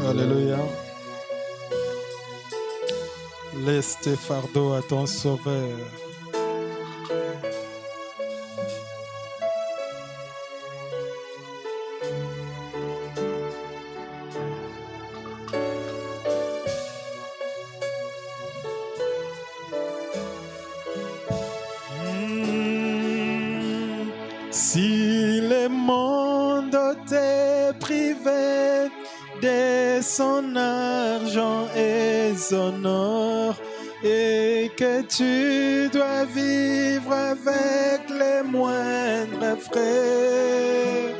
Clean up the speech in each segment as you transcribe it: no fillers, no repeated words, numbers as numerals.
Alléluia. Laisse tes fardeaux à ton Sauveur. Si le monde t'est privé de son argent et son or, et que tu dois vivre avec les moindres frais,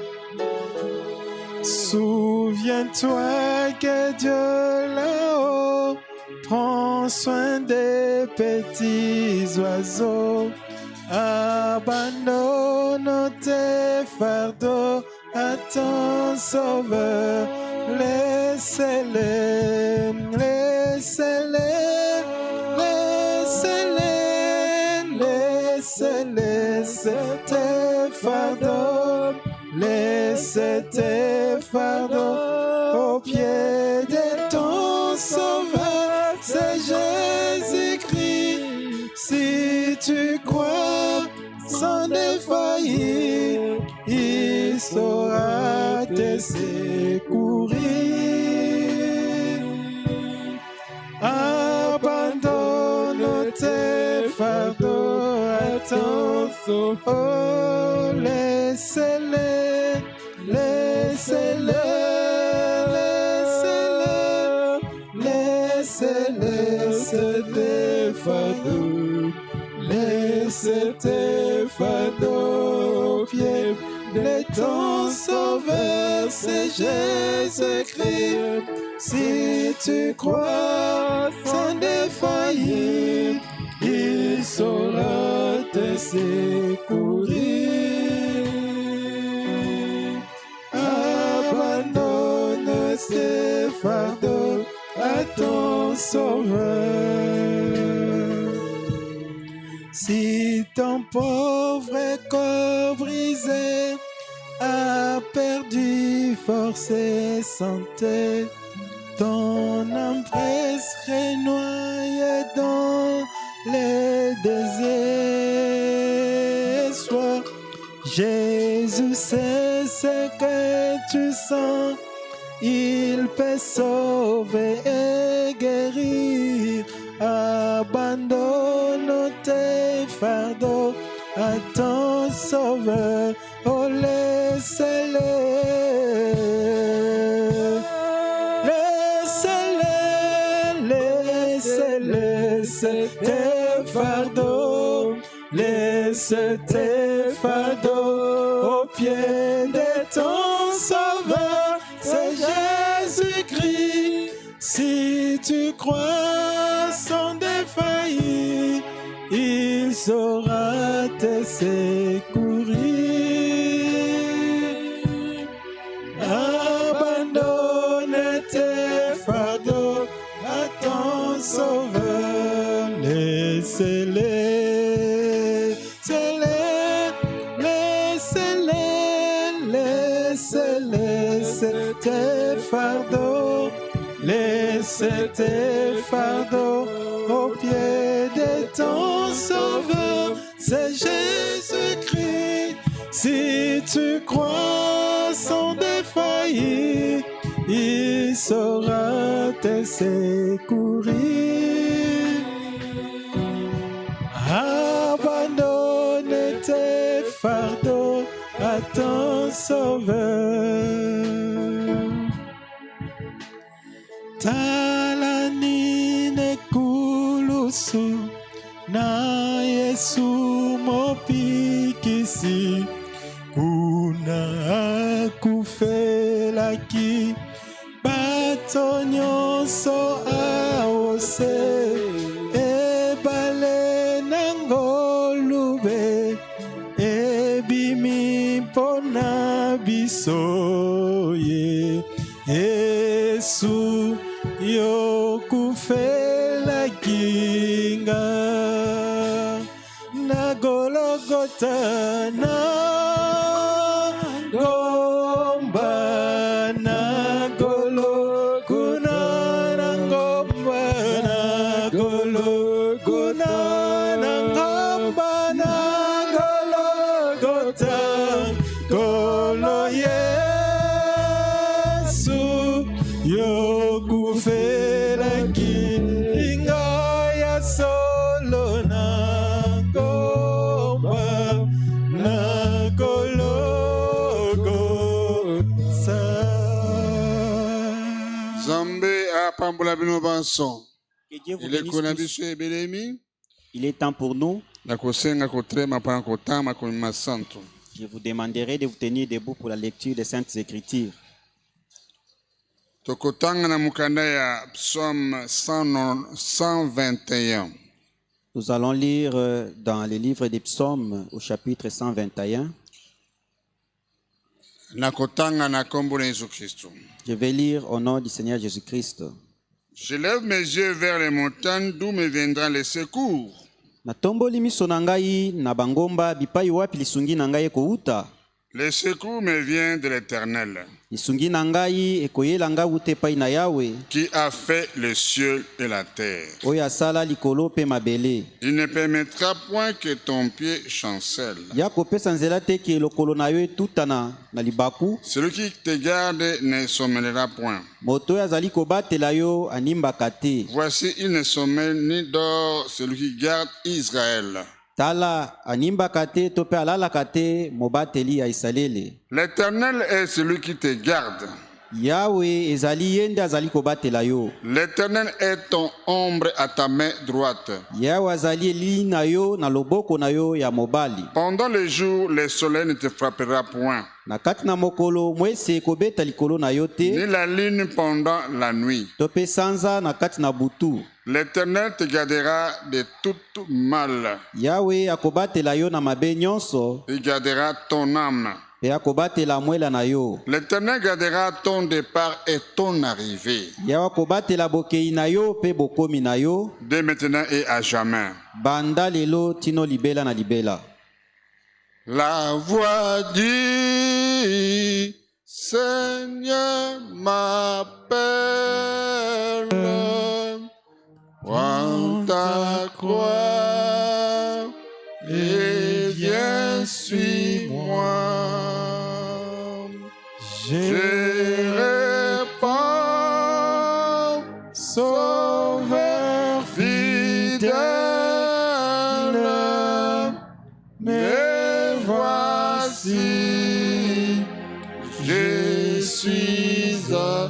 souviens-toi que Dieu là-haut prend soin des petits oiseaux. Abandonne tes fardeaux à ton Sauveur. Laisse-les, laisse-les, laisse-les, laisse-les, tes fardeaux, laisse tes fardeaux au pied de ton Sauveur. C'est Jésus-Christ. Si tu crois sans défaillir, il saura te secourir. Abandonne tes fardeaux à ton Sauveur. Laisse-les, laisse-les, laisse-les, laisse tes fardeaux. Laisse tes fardeaux aux pieds de ton Sauveur, c'est Jésus-Christ. Si tu crois sans défaillir, il saura te secourir. Abandonne tes fardeaux à ton Sauveur. Si ton pauvre corps brisé a perdu force et santé, ton âme presque noyée dans les désespoirs, Jésus sait ce que tu sens, il peut sauver et guérir. Abandonne tes fardeaux à ton Sauveur, oh laisse-les, laisse-les, laisse-les, laisse tes fardeaux, laisse tes fardeaux au pied de ton Sauveur, c'est Jésus-Christ. Si tu crois sans défaillir, il saura te secourir. Abandonne tes fardeaux à ton Sauveur. Laisse-les, laisse tes fardeaux. Laisse tes fardeaux au pied de ton Sauveur, c'est Jésus-Christ. Si tu crois sans défaillir, il saura te secourir. Abandonne tes fardeaux à ton Sauveur. Talanine kulusu na Yesu mopikisi kuna akufelaki bato nyonso aose ebale nangolube ebimi mpona biso ye Yesu yokufela kinga na Golgotha Golgotha ngomba na Golgotha ngomba na Golgotha ngomba na Golgotha Golo Yesu yokufela kinga ya solo na ngomba na Golgotha. Zambe apambola bino banso. Que Dieu vous Il est bénisse konabisho tous. ebelemi. Il est temps pour nous. Na kosenga kotrema pana kotama komima santo. Je vous demanderai de vous tenir debout pour la lecture des Saintes Écritures. Tokotanga na mukanda ya Psaume 121. Nous allons lire dans le livre des Psaumes au chapitre 121. Na kotanga na kombo na Yesu Kristo. Je vais lire au nom du Seigneur Jésus-Christ. Je lève mes yeux vers les montagnes d'où me viendra le secours. Natomboli miso na ngai na bangomba bipai wapi lisungi na ngai ekouta. Le secours me vient de l'Éternel, Lisungi na ngai ekoyela ngai wuta epai na Yawe, qui a fait le ciel et la terre. oyo asala likolo mpe mabele. Il ne permettra point que ton pied chancelle. Ya kopesa nzela te ke lokolo na yo etutana na libaku. Celui qui te garde ne sommeillera point. Moto oyo azali kobatela yo animbaka te. Voici, il ne sommeille ni dort celui qui garde Israël. Tala animbaka te to mpe alalaka te mobateli ya Isalele. L'Éternel est celui qui te garde. Yawe ezali ye nde azali kobatela yo. L'Éternel est ton ombre à ta main droite. Yawe azali elili na yo na loboko na yo ya mobali. Pendant le jour, le soleil ne te frappera point, Na kati na mokolo mwese ekobeta likolo na yo ni te, la lune pendant la nuit. to mpe sanza na kati na butu. L'Éternel te gardera de tout mal. Yawe akobatela yo na mabe nyonso, Il gardera ton âme. mpe akobatela mwela na yo. L'Éternel gardera ton départ et ton arrivée, Yawe akobatela bokei na yo mpe bokomi na yo, dès maintenant et à jamais. banda lelo tino libela na libela. La voix du Seigneur m'appelle. Prends ta croix et viens, suis-moi. Je réponds, Sauveur fidèle, me voici, je suis à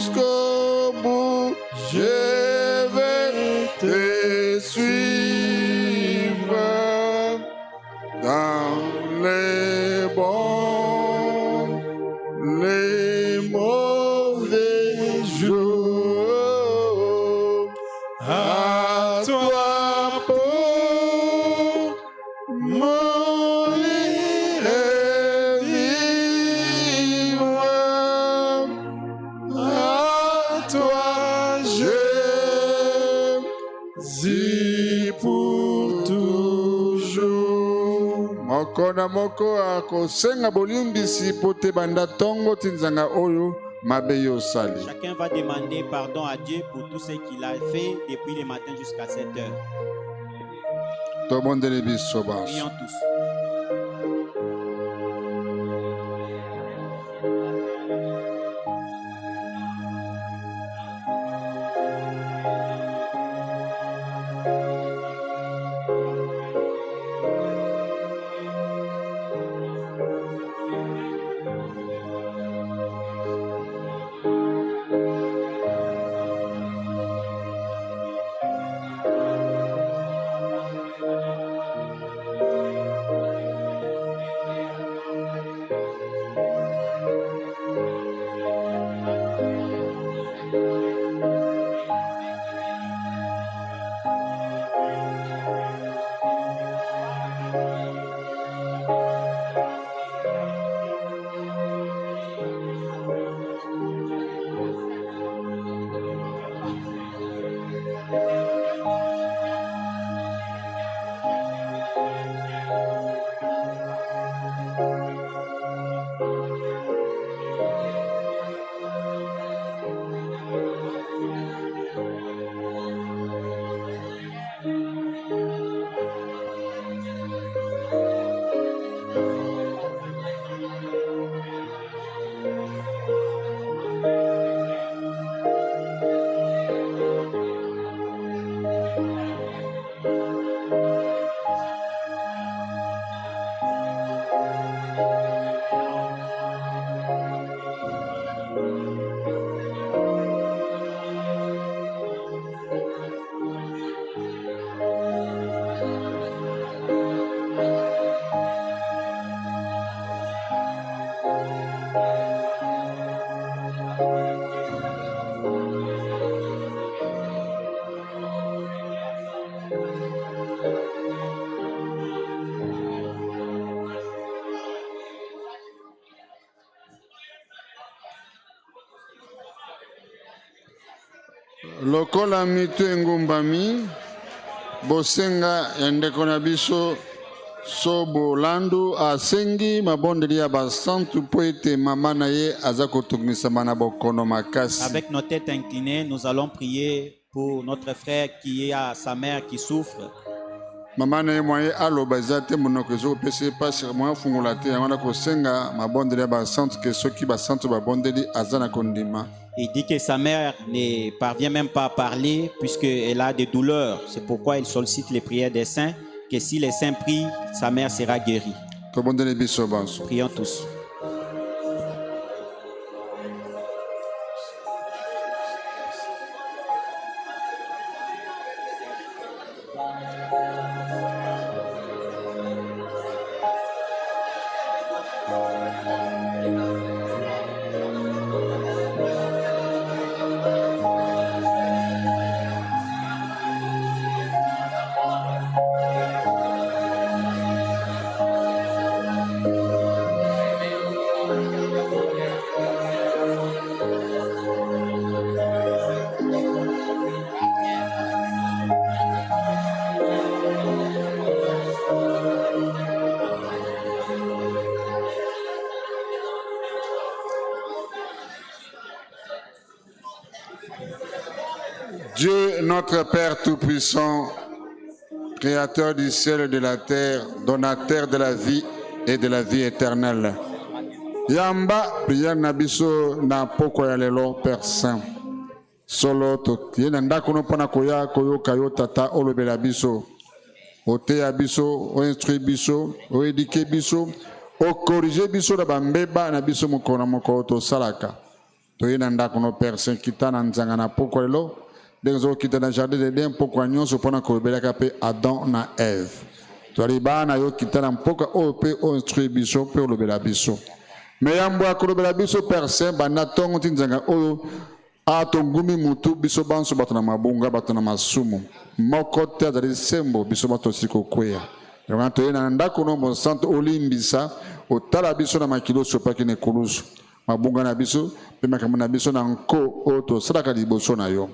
jusqu'au bout, je vais te suivre dans les bons, les mauvais jours. À toi pour mourir et vivre. À toi je vis pour toujours. Moko na moko akosenga bolimbisi po te banda tongo tinzanga oyo mabe yo sali. Chacun va demander pardon à Dieu pour tout ce qu'il a fait depuis le matin jusqu'à cette heure. Tobondele biso banso. Prions tous. lokola mitu engumbami bosenga ya ndeko na biso so bolandu asengi mabondeli ya basantu po ete mama na ye aza kotungisama na bokono makasi. Avec nos têtes inclinées, nous allons prier pour notre frère qui a sa mère qui souffre. Mama na ye moye aloba eza te monoko ezokopesa ye pasi moye afungola te yango na kosenga mabondeli ya basantu ke soki basantu babondeli aza na kondima. Il dit que sa mère ne parvient même pas à parler puisqu'elle a des douleurs. C'est pourquoi il sollicite les prières des saints, que si les saints prient, sa mère sera guérie. Prions tous. Dieu, notre Père Tout-Puissant, Créateur du ciel et de la terre, donateur de la vie et de la vie éternelle. Yamba, prière nabiso na poko ya lelo, Père Saint. Solo to yena ndako no pona koya koyoka yo tata olobela biso. Oteya biso, o instruire biso, o éduquer biso, o corriger biso na bambeba na biso mokona moko to salaka. To yena ndako no Père Saint kitana nzanga na poko lelo. Denzo kita na jardin d'Eden poko nyonso pona kobelaka pe Adam na Ève. To libana yo kitana poko o pe o instruire biso pe olobela biso. Mais yambo akolobela biso Père Saint bana tongo tinzanga oyo atongumi mutu biso banso bato na mabunga bato na masumu moko te azali sembo biso bato siko kweya yango toyena na ndako no monsanto olimbisa otala biso na makilo sopaki na ekulusu mabunga na biso mpe makambo na biso na nko oyo tosalaka liboso na yo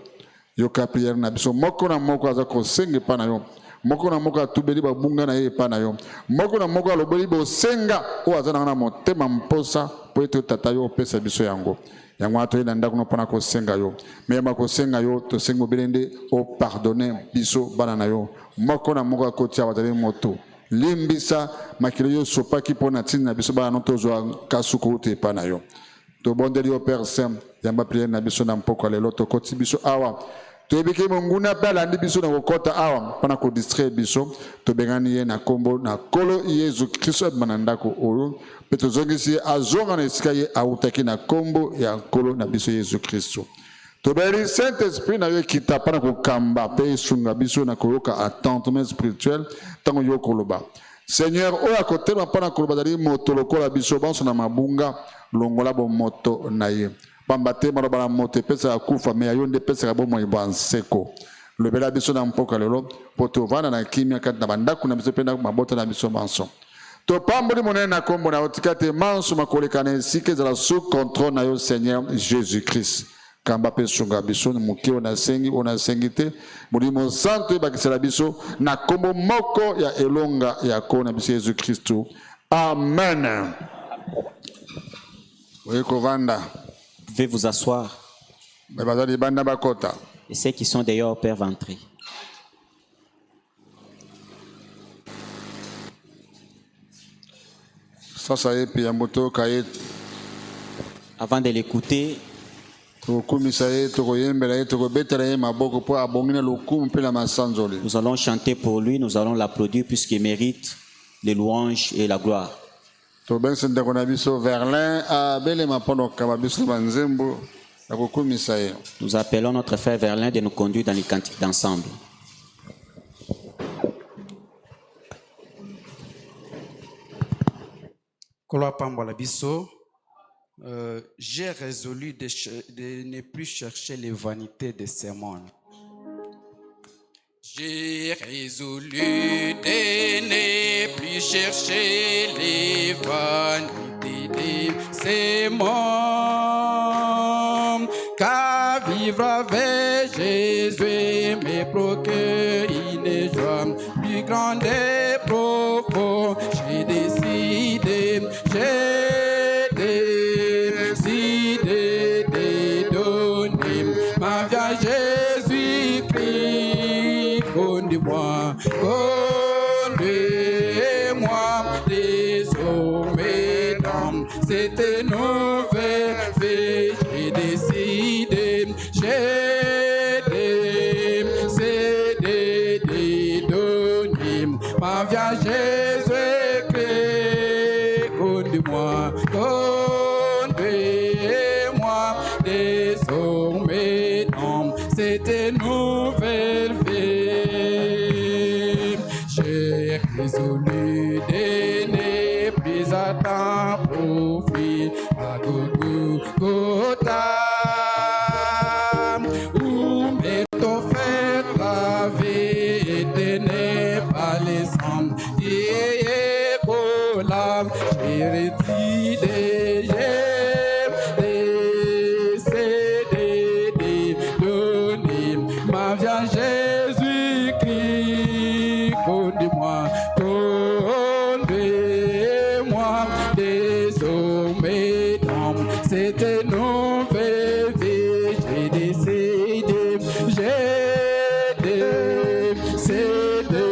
yoka priere na biso moko na moko aza kosenga epa na yo moko na moko atubeli babunga na ye epa na yo moko na moko alobeli bosenga oyo aza nanga na motema mposa po ete tata yo opesa biso yango yango atoyena ndako no mpona kosenga yo meyamba kosenga yo tosengi mobele nde opardone biso bana na yo moko na moko akoti awa azali moto limbisa makilo yo sopaki mpona ntini na biso bana no tozwa kasuku ute epa na yo tobondeli yo Père Saint yamba priere na biso na mpoko lelo tokoti biso awa toyebiki monguna mpe alandi biso na kokota awa mpona kodistraire biso tobengani ye na kombo na kolo Yesu Kristo abima na ndako oyo mpe tozongisi ye azonga na esika ye awutaki na kombo ya nkolo na biso Yesu Kristo tobeli Saint Esprit na yo ekita mpona kokamba mpe esunga biso na koyoka attendement spirituel ntango yo koloba Seigneur oyo akotelema mpona koloba azali moto lokola biso banso na mabunga longola bomoto na ye pamba te maloba na moto epesaka kufa me yo nde epesaka bomoi bwa nseko lobela biso na mpoka lelo mpo tovanda na kimia kati na bandako na biso mpe na mabota na biso manso topamboli monene na kombo na yo tika te manso makoleka na esika ezala sous contrôle na yo Seigneur Jésus Christ kamba mpe sunga biso moke oyo nasengi te molimo santo ebakisela biso na kombo moko ya elonga ya nkolo na biso Jésus Kristo amen. Oye kovanda. Vous pouvez vous asseoir. Et ceux qui sont dehors peuvent entrer. Avant de l'écouter, nous allons chanter pour lui, nous allons l'applaudir puisqu'il mérite les louanges et la gloire. Nous appelons notre frère Verlin de nous conduire dans les cantiques d'ensemble. J'ai résolu de ne plus chercher les vanités de ce monde. J'ai résolu de ne plus chercher les vanités de ce monde, car vivre avec Jésus me procure une joie plus grande et profonde. J'ai décidé de donner ma vie à Jésus-Christ. Conduis-moi, désormais dans cette nouvelle vie. J'ai décidé de donner ma vie à Jésus-Christ. Conduis-moi, désormais dans cette nouvelle vie. J'ai résolu de ne plus attendre profit à Golgotha, où m'est offerte la vie éternelle par les sangs et pour l'âme. J'ai décidé de donner ma vie à Jésus-Christ. Conduis-moi, désormais dans cette nouvelle vie. J'ai décidé de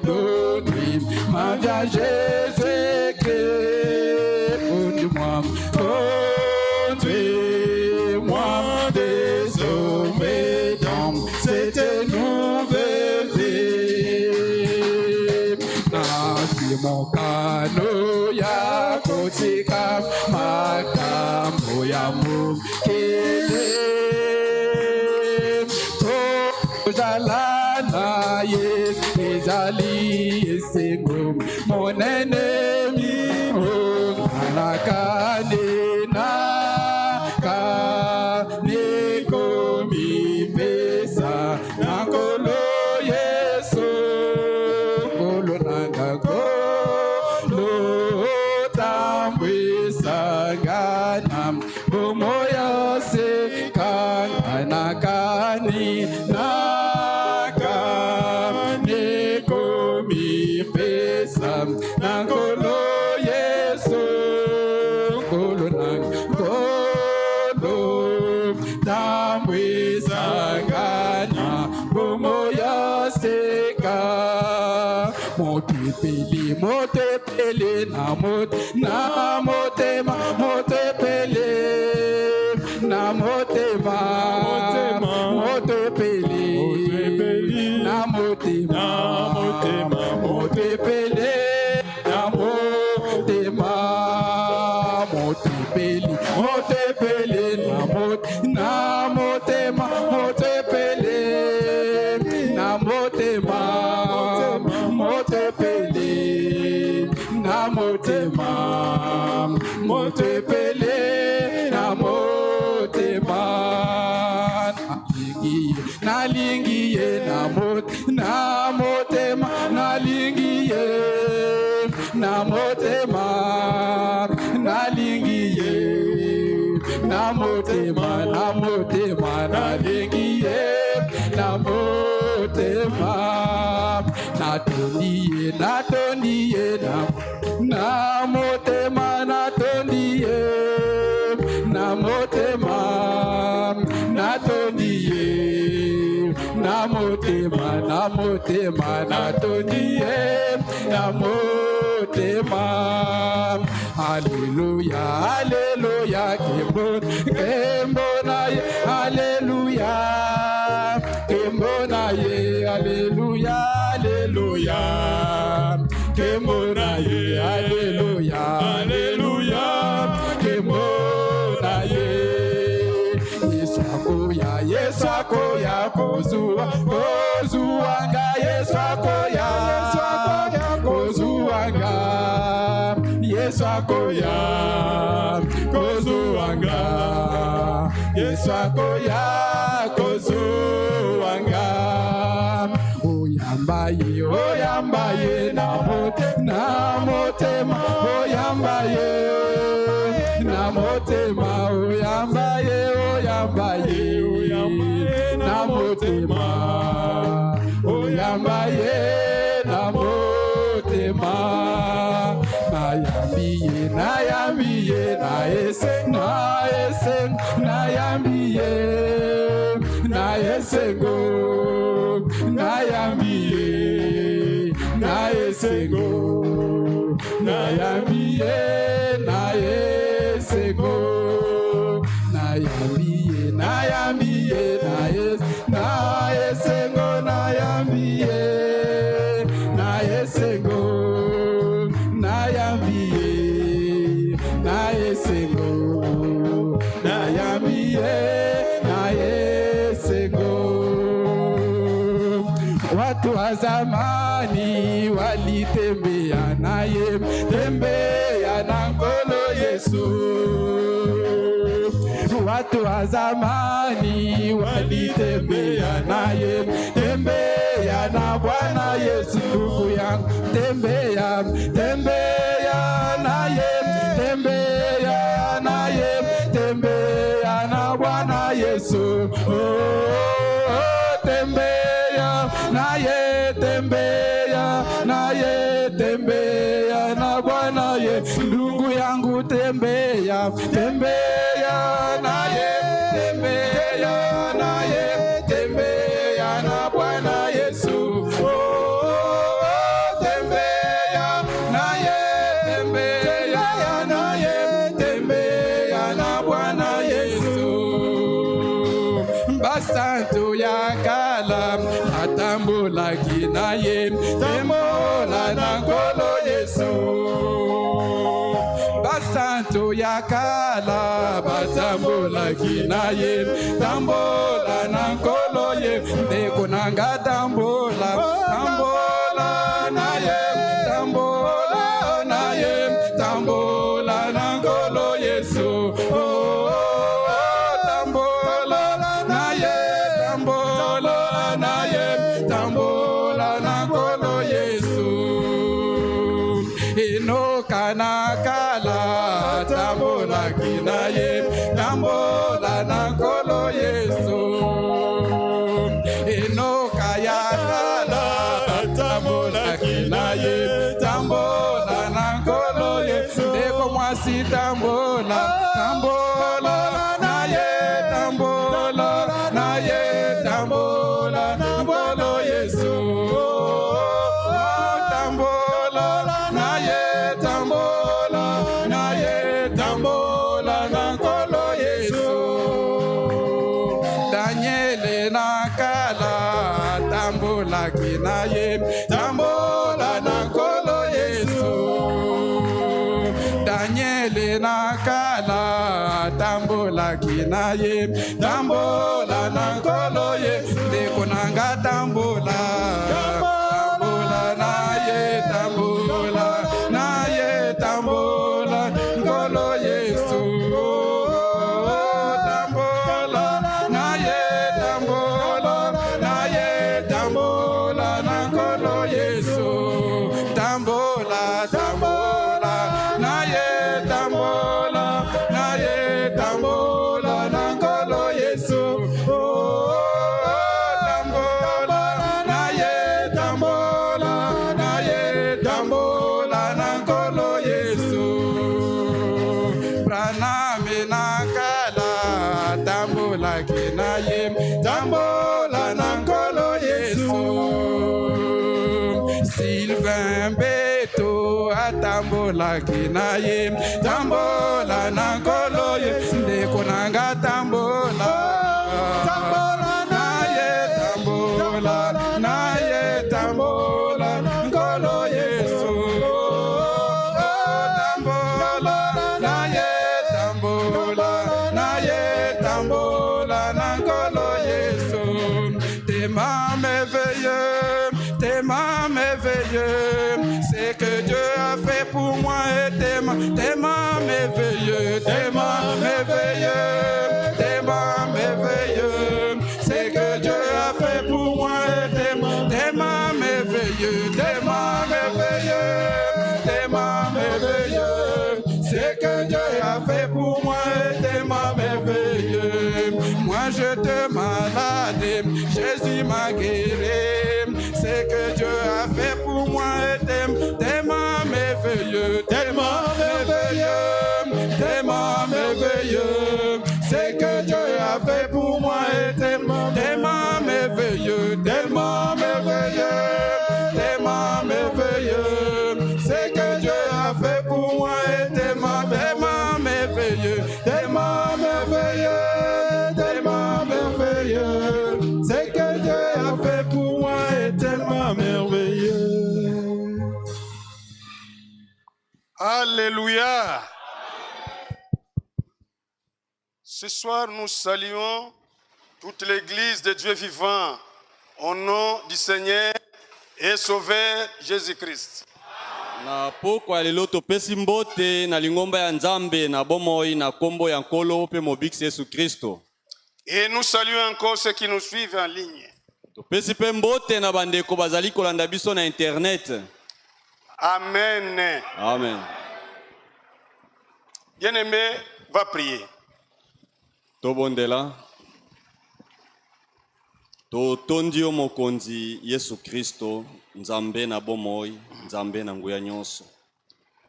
donner ma vie à Jésus-Christ. Conduis-moi, désormais dans cette nouvelle vie. Nasi mon canot ya kotika makambo ya mukele to jalana yes ezali esengo mon ennemi anakane na komi pesa nakolo yeso kolo nanga kolo tambwesa ganam bomoya se kanakani nakane komi pesa nakolo yeso kolo nanga kolo tambwesangana bomoya seka motepele na motema motepele na motema motepele na motema motepele na motema motepele na motema motepele na motema motepele na motema motepele na motema nalingiye na motema nalingiye na motema nalingiye na motema nalingiye na motema natondiye na motema natondiye na motema natondiye na motema natondiye na motema. Hallelujah, hallelujah, kembonaye, hallelujah, kembonaye, hallelujah, hallelujah, kembonaye, hallelujah, hallelujah, kembonaye. Yesu akoya kozuanga, Yesu akoya kozuanga, Yesu akoya kozuanga, Yesu akoya kozuanga. Oyambaye na motema, oyambaye na motema, oyambaye motema oyamba ye na motema nayambi ye na esengo nayambi ye na esengo nayambi ye na esengo nayambi ye na esengo nayambi ye na esengo nayambi ye na esengo nayambi ye na esengo. Watu wa zamani walitembea naye, tembea na nkolo Yesu. Watu wa zamani walitembea naye, tembea na Bwana Yesu. Ndugu yangu, tembea naye, tembea naye, tembea na Bwana Yesu. Tembea naye, tembea na Bwana Yesu. Ndugu yangu, tembea naye, tembea na Bwana Yesu. Tembea naye, tembea na Bwana Yesu. Basantu ya kala atambola kinaye, tembola na nkolo Yesu. Basantu ya kala batambola kinaye, tambola na nkolo Yesu. Nekunanga tambola naye, tambola na nkolo Yesu. Tambola na nkolo Yesu. Enoka na kala tambola kinaye, tambola na nkolo Yesu. Enoka ya kala tambola kinaye, tambola na nkolo Yesu. Deko mwasi tambola naye, tambola naye, tambola na nkolo Yesu. Tambola naye, tambola na nkolo Yesu. Daniele na kala tambola kinaye, tambola na nkolo Yesu. Daniele na kala tambola kinaye, tambola na nkolo Yesu. Nekunanga tambola naye, tambola nkolo Yesu. Tambola naye, tambola na nkolo Yesu. Tambola naye, tambola na nkolo Yesu. Tambola naye, tambola na nkolo Yesu. Praname na kala tambola kinaye, tambola na nkolo Yesu. Sylvain Beto atambola kinaye, tambola na nkolo Yesu. Nekunanga tambola naye, tambola nkolo Yesu. Tambola naye, tambola na nkolo Yesu. Tes mains merveilleux, c'est que Dieu a fait pour moi. Et tes mains merveilleux, c'est que Dieu a fait pour moi. Et tes mains merveilleux, c'est que Dieu a fait pour moi. Et tes mains merveilleux. Moi je te malade Jésus m'a guéri. C'est que Dieu a fait pour moi est tellement merveilleux, tellement merveilleux, tellement merveilleux. C'est que Dieu a fait pour moi est tellement merveilleux, tellement merveilleux, tellement merveilleux. C'est que Dieu a fait pour moi est tellement merveilleux, tellement merveilleux, tellement merveilleux. C'est que Dieu a fait pour moi est tellement merveilleux. Alléluia. Ce soir, nous saluons toute l'église de Dieu vivant au nom du Seigneur et Sauveur Jésus-Christ. Na pokwa lelo topesi mbote na lingomba ya Nzambe na bomoi na kombo ya nkolo pe mobiksi Yesu Kristo. Et nous saluons encore ceux qui nous suivent en ligne. Topesi pe mbote na bandeko bazali kolanda biso na internet. Amen. Amen. Bien-aimé, va prier. Tobondela. Totondi yo mokonzi Yesu Kristo, Nzambe na bomoi, Nzambe na nguya nyonso.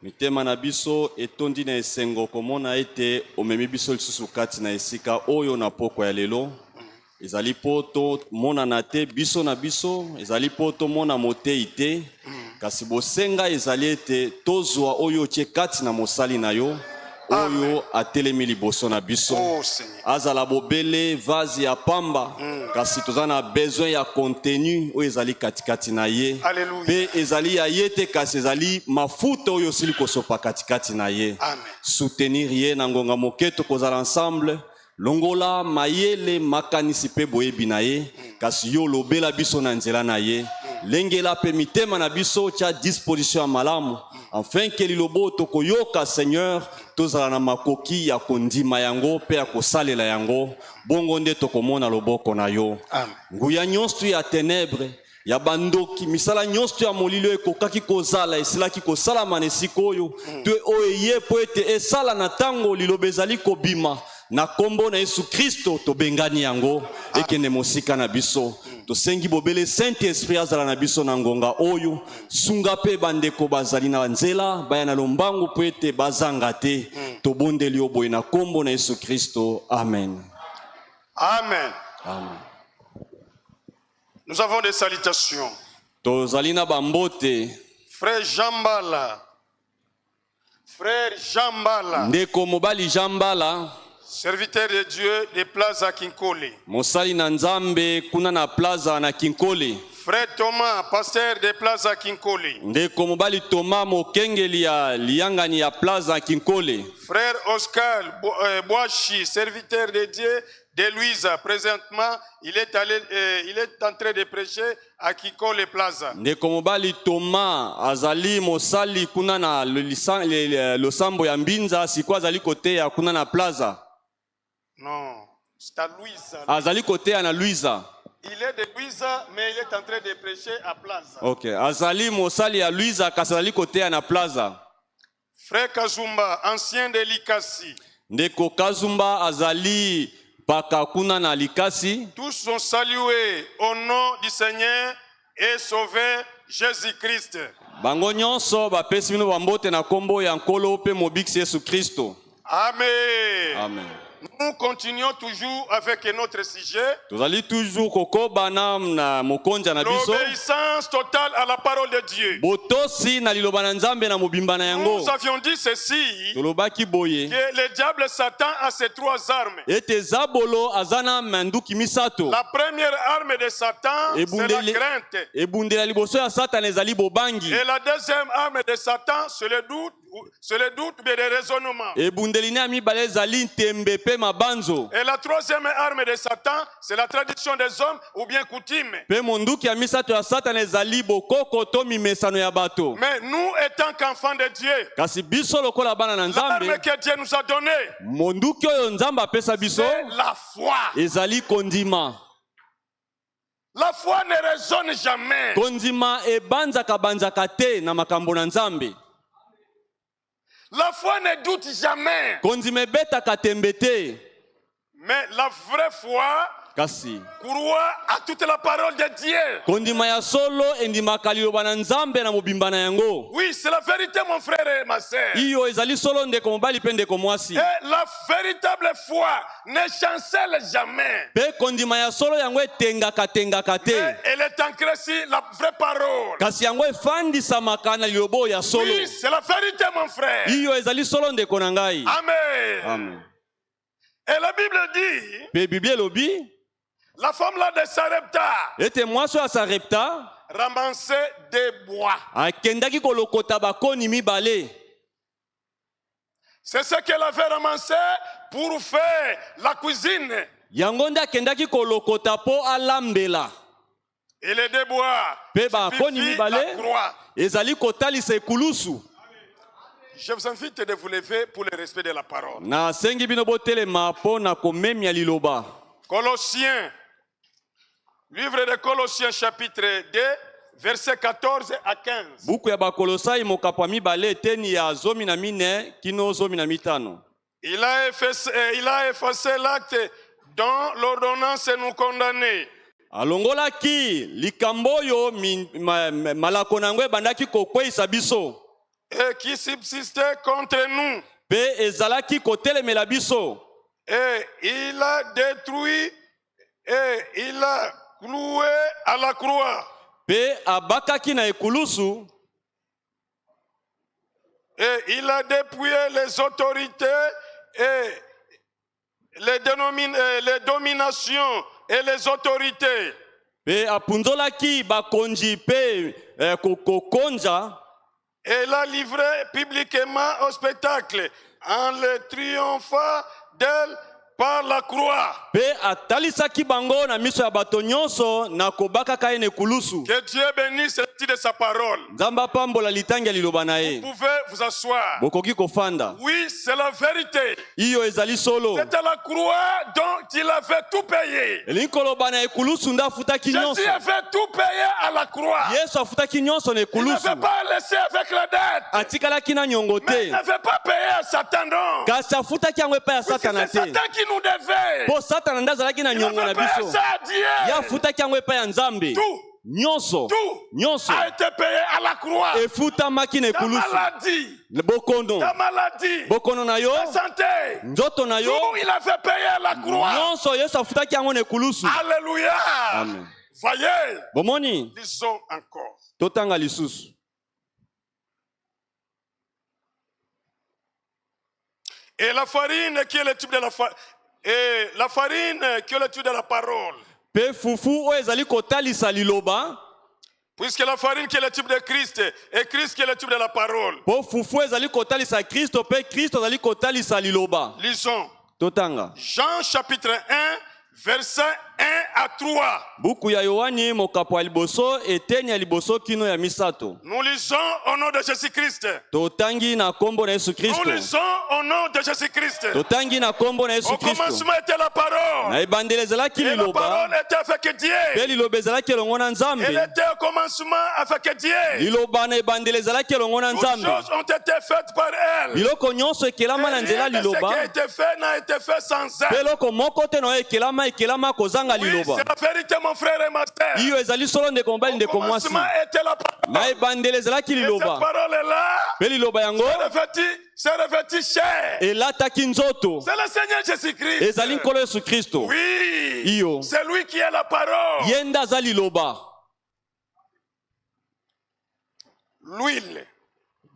Mitema na biso etondi na esengo komona ete omemi biso lisusu kati na esika oyo na poko ya lelo. Ezali poto mona na te biso na biso, ezali poto mona motei te, kasi bosenga ezali ete tozwa oyo tie kati na mosali na yo. Oyo atelemi liboso na biso. Azala bobele vazi ya pamba. Kasi tozana besoin ya contenu oyo ezali katikati na ye. Pe ezali ya yete kasi ezali mafuta oyo sili kosopa katikati na ye. Soutenir ye na ngonga moketo kozala ensemble. Longola mayele makanisi pe boyebi na ye. Kasi yo lobela biso na nzela na ye. Lengela pe mitema na biso tia disposition ya malamu. Enfin que lilobo tokoyoka Seigneur tozala na makoki ya kondima yango pe ya kosalela yango bongo nde tokomona loboko na yo. Nguya nyonso ya ténèbres ya bandoki misala nyonso ya molilo ekokaki kozala esilaki kosalama na esika oyo te oyo ye po ete esala na tango liloba ezali kobima na kombo na Yesu Kristo tobengani yango ekende mosika na biso. Tosengi bobele Saint-Esprit azala na biso na ngonga oyo sunga pe bandeko bazali na nzela baya na lombangu po ete bazanga te tobondeli yo boye na kombo na Yesu Kristo. Amen. Amen. Amen. Nous avons des salutations. Tozali na bambote. Frère Jambala. Frère Jambala. Ndeko mobali Jambala. Serviteur de Dieu de Plaza Kinkole. Mosali na Nzambe kuna na Plaza na Kinkole. Frère Thomas, pasteur de Plaza Kinkole. Ndeko mobali Thomas mokengeli ya liangani ya Plaza Kinkole. Frère Oscar Boachi, serviteur de Dieu de Louisa. Présentement, il est en train de prêcher à Kinkole Plaza. Ndeko mobali Thomas azali mosali kuna na losambo ya Mbinza sikwa azali kote ya kuna na Plaza. Non, c'est à Louisa. Azali kote ya na Louisa. Il est de Louisa, mais il est en train de prêcher à Plaza. Ok, azali mosali ya Louisa kasali kote ya na Plaza. Frère Kazumba, ancien de Likasi. Ndeko Kazumba azali paka kuna na Likasi. Tous sont salués au nom du Seigneur et Sauveur Jésus-Christ. Bango nyonso bapesi bino bambote na kombo ya nkolo pe mobiksi Yesu Kristo. Amen. Amen. Nous continuons toujours avec notre sujet. Tozali toujours kokoba na mokonja na biso. L'obéissance totale à la parole de Dieu. Botosi na liloba na Nzambe na mobimba na yango. Nous avions dit ceci. Tolobaki boye. Que le diable Satan a ses trois armes. Ete zabolo azana manduki misato. La première arme de Satan, c'est la crainte. Ebundela liboso ya Satan ezali bobangi. Et la deuxième arme de Satan, c'est le doute mais le raisonnement. Ebundeli na mibale ezali tembe pe mabanzo. Et la troisième arme de Satan, c'est la tradition des hommes ou bien coutume. Pe monduki ya misato ya Satan ezali bokoko to mimesano ya bato. Mais nous étant qu'enfants de Dieu, kasi biso lokola bana na Nzambe, l'arme que Dieu nous a donnée, monduki oyo Nzambe apesa biso, c'est la foi. Ezali kondima. La foi ne raisonne jamais. Kondima ebanzaka banzaka te na makambo na Nzambe. La foi ne doute jamais. Kondima ebetaka tembe te. Mais la vraie foi, kasi croit à toute la parole de Dieu. kondima ya solo endimaka liloba na nzambe na mobimba na yango. Oui, c'est la vérité, mon frère et ma sœur. Iyo ezali solo ndeko mobali mpe ndeko mwasi. Et la véritable foi ne chancelle jamais. Pe kondima ya solo yango etengaka te. Elle est ancrée sur la vraie parole. Kasi yango efandisamaka na lilobo ya solo. Oui, c'est la vérité, mon frère. Iyo ezali solo ndeko na ngai. Amen. Amen. Et la Bible dit, Pe Bible elobi la femme là de Sarepta ete mwasi ya Sarepta ramassait des bois. akendaki kolokota bakoni mibale. C'est ce qu'elle avait ramassé pour faire la cuisine. Yango nde akendaki kolokota po alambela. Et les deux bois Pe bakoni suffit la mibale croix. ezali kotalisa ekulusu. Je vous invite de vous lever pour le respect de la parole. Na sengi bino botelema po na komemia liloba. Colossiens, livre de Colossiens chapitre 2, versets 14 à 15. Buku ya bakolosai mokapo ya mibale eteni ya 14 kino 15. Il a effacé l'acte dont l'ordonnance nous condamnait. Alongolaki likambo oyo malako na yango ebandaki kokweyisa biso. Et qui subsistait contre nous. Pe ezalaki kotelemela biso. Et il a détruit et il a cloué à la croix. Pe abakaki na ekulusu. Et il a dépouillé les autorités et les dominations et les autorités. Pe apunzolaki bakonji pe kokonja. Et l'a livré publiquement au spectacle en le triomphant d'elle par la croix. Pe atalisaki bango na miso ya bato nyonso na kobakaka ye na ekulusu. Que Dieu bénisse le titre de sa parole. Nzamba pambola litangi ya liloba na ye. Vous pouvez vous asseoir. Bokoki kofanda. Oui, c'est la vérité. Iyo ezali solo. C'était la croix dont il avait tout payé. Elingi koloba na ekulusu nde afutaki nyonso. Jésus avait tout payé à la croix. Yesu afutaki nyonso na Il ekulusu. n'avait pas laissé avec la dette. Atikalaki na nyongo Mais il te. n'avait pas payé à Satan, non. Kasi afutaki yango epai ya C'est satana te. Satan qui nous devait. Po satana nde azalaki na Il nyongo na avait payé biso. ça à Dieu. Ye afutaki yango epai ya nzambe. Tout. Nyonso. Tout Nyonso. a été payé à la croix. Efutamaki na Ta ekulusu. maladie, Bokono. ta maladie, Bokono na yo. ta santé, Nzoto na yo. tout il a fait payer à la croix. Nyonso Yesu afutaki yango na ekulusu. Alléluia. Amen. Voyez, Bomoni. lisons encore. Totanga lisusu. Et la farine qui est le tube de la et la farine qui est le tube de la parole. Pe fufu o ezali kotalisa liloba. Puisque la farine qui est le tube de Christ et Christ qui est le tube de la parole. Po fufu ezali kotalisa Kristo pe Kristo ezali kotalisa liloba. Lisons. Totanga. Jean chapitre 1, verset 1 à 3. Buku ya Yohani mokapo ya liboso eteni ya liboso kino ya misato. Nous lisons au nom de Jésus-Christ. Totangi na kombo na Yesu Nous Kristo. lisons au nom de Jésus-Christ. Totangi na kombo na Yesu Au Kristo. commencement était la parole. Na ebandeli ezalaki Et la liloba. parole était avec Dieu. Pe liloba ezalaki elongo na Elle Nzambe. était au commencement avec Dieu. Liloba na ebandeli ezalaki elongo na Toutes Nzambe. choses ont été faites par elle. Biloko nyonso ekelama na Et nzela rien de ce qui liloba. a été fait n'a été fait sans Pe elle. eloko moko te na oyo ekelama kozanga Oui, liloba. c'est la vérité, mon frère et ma sœur. Iyo ezali solo ndeko mobali Au ndeko mwasi. commencement était la parole. Na ebandeli ezalaki Et cette liloba. parole est là. Pe liloba yango C'est revêtu chair. elataki nzoto. C'est le Seigneur Jésus-Christ. Ezali nkolo Yesu Kristo. Oui. Iyo. C'est lui qui est la parole. Ye nde aza liloba. L'huile.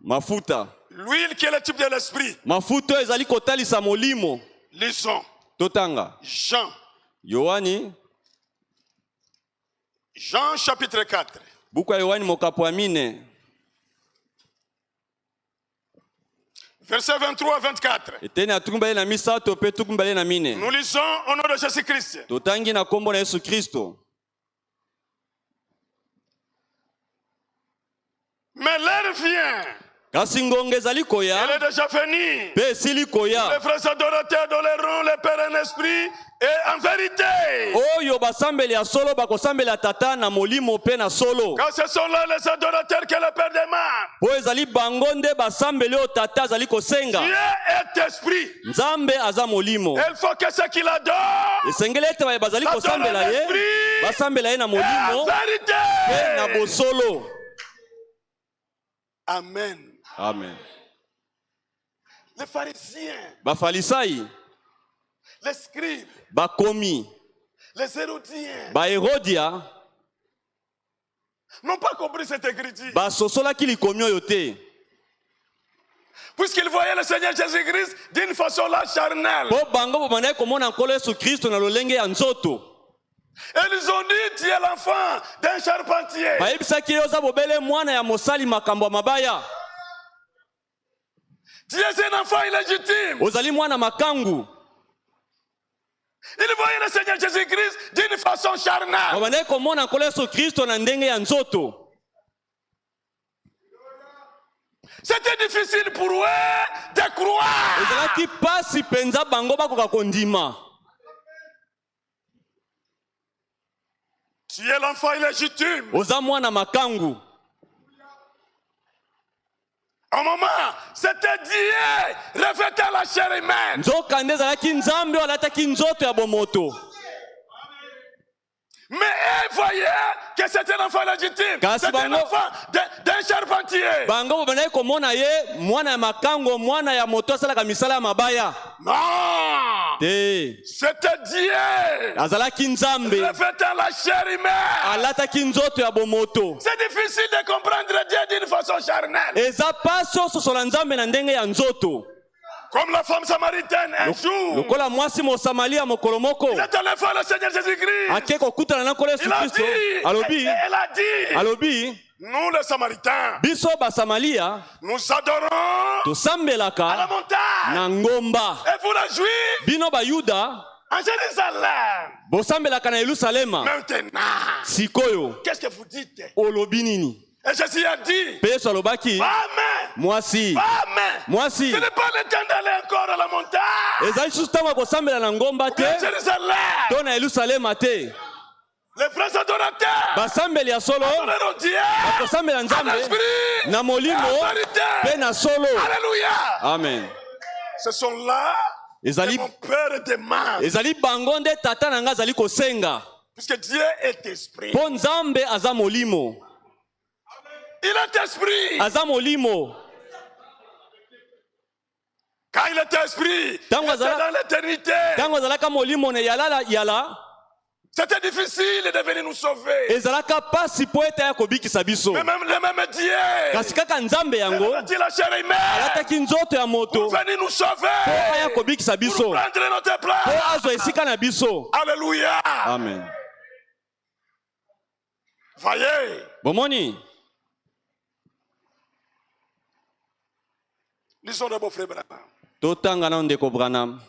Mafuta. L'huile qui est le type de l'esprit. Mafuta oyo ezali kotalisa molimo. Lisons. Totanga. Jean. Yohani. Jean chapitre 4. Buku ya Yohani mokapo ya 4. Verset 23 à 24. Eteni ya tukumbali na misato pe tukumbali na 4. Nous lisons au nom de Jésus-Christ. Totangi na kombo na Yesu Kristo. Mais l'heure vient kasingonge ezali Il koya est déjà venu. pe esili koya. Les frères adorateurs dans les rangs, les pères en esprit et en vérité. Oyo basambeli ya solo bakosambela tata na molimo pe na solo. Car ce sont là les adorateurs que le Père demande. Po ezali bango nde basambeli o tata azali kosenga. Dieu est esprit. Nzambe aza molimo. Il faut que ce qu'il adore, Esengeli ete baye bazali kosambela ye, basambela ye na en molimo vérité. pe na bosolo. Amen. Amen. Les pharisiens, Bafalisai, les scribes, bakomi, les hérodiens baherodia, n'ont pas compris cette écriture. basosolaki likomi oyo te. Puisqu'ils voyaient le Seigneur Jésus-Christ d'une façon là charnelle. Po bango bomandaki komona nkolo Yesu Kristo na lolenge ya nzoto. Et ils ont dit, tu es l'enfant d'un charpentier. Bayebisaki ye oza bobele mwana ya mosali makambo ya mabaya. Tu es un enfant illégitime. Ozali mwana makangu. Ils voyaient le Seigneur Jésus-Christ d'une façon charnelle. Bomandaki komona nkolo Yesu Kristo na ndenge ya nzoto. C'était difficile pour eux de croire. Ezalaki pasi penza bango bakoka kondima. Tu es l'enfant illégitime. Oza mwana makangu. Au moment, c'était Dieu revêtait la chair humaine. Nzoka nde ezalaki nzambe oyo alataki nzoto ya bomoto. Mais eux voyaient que c'était un enfant légitime. Kasi C'était un bango- enfant d'un charpentier. Bango bobandaki komona ye mwana ya makango, mwana ya moto asalaka misala ya mabaya. Non, Te. c'était Dieu Azalaki nzambe revêtait la chair humaine. alataki nzoto ya bomoto. C'est difficile de comprendre Dieu d'une façon charnelle. Eza pasi ososola nzambe na ndenge ya nzoto. Comme la femme samaritaine un jour. Lokola mwasi mosamalia mokolo moko Il est allé voir le Seigneur Jésus-Christ. ake kokutana na nkolo Yesu Il a Kristo dit, alobi elle a dit, alobi nous les Samaritains, biso basamalia nous adorons à la tosambelaka montagne. na ngomba. Et vous les Juifs, Bino bayuda en Jérusalem. bosambelaka na Yerusalema. Maintenant, Sikoyo qu'est-ce que vous dites? olobi nini? Et Jésus a dit, Pe Yesu alobaki Amen, mwasi Amen. mwasi Ce n'est pas le temps d'aller encore à la montagne. ezali susu ntango ya kosambela na ngomba te À Jérusalem, to na Yerusalema te. les frères adorateurs Basambeli ya solo adoreront Dieu bakosambela en nzambe esprit na et molimo en vérité. pe na solo. Alléluia. Amen. Ce sont là que Ezali mon Père demande. ezali bango nde tata na nga azali kosenga. Puisque Dieu est esprit. Po nzambe aza molimo. Il est esprit. Aza molimo. Quand il est esprit, Tango il était azala- dans l'éternité. Ntango azalaka molimo ne yala C'était difficile de venir nous sauver. ezalaka pasi po ete ya kobikisa biso. Mais même le même Dieu, Kasi kaka nzambe yango il la chair humaine alataki nzoto ya moto pour venir nous po sauver. aya kobikisa Pour biso, prendre notre po place. azwa esika na biso. Alléluia. Amen. Voyez, Bomoni, lisons de beaux frères Branham. totanga na ndeko Branham.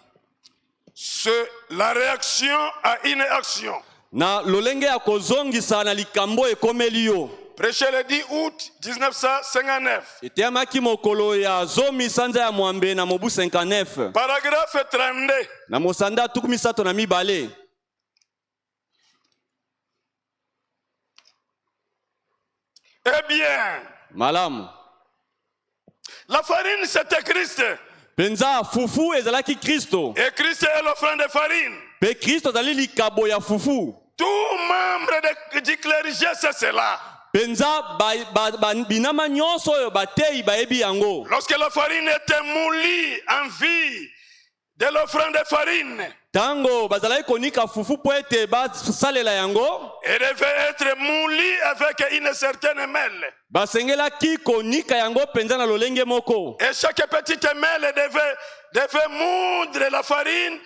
C'est la réaction à une action. Na lolenge ya kozongisa na likambo ekomeli yo. Prêché le 10 août 1959. Eteyamaki mokolo ya zomi sanza ya mwambe na mobu 59. Paragraphe 32. Na mosanda tuku misato na mibale. Eh bien, Malamu. la farine c'était Christ. Penza fufu ezalaki Kristo. Et Christ est l'offrande de farine. Pe Kristo azali likabo ya fufu. Tout membre du clergé, c'est cela. Penza binama nyonso oyo batei bayebi yango. Lorsque la farine était moulie en vie de l'offrande de farine, Tango bazalaki konika fufu po ete basalela yango. elle devait être moulie avec une certaine mêle. Basengelaki konika yango penza na lolenge moko. Et chaque petite mêle devait devait moudre la farine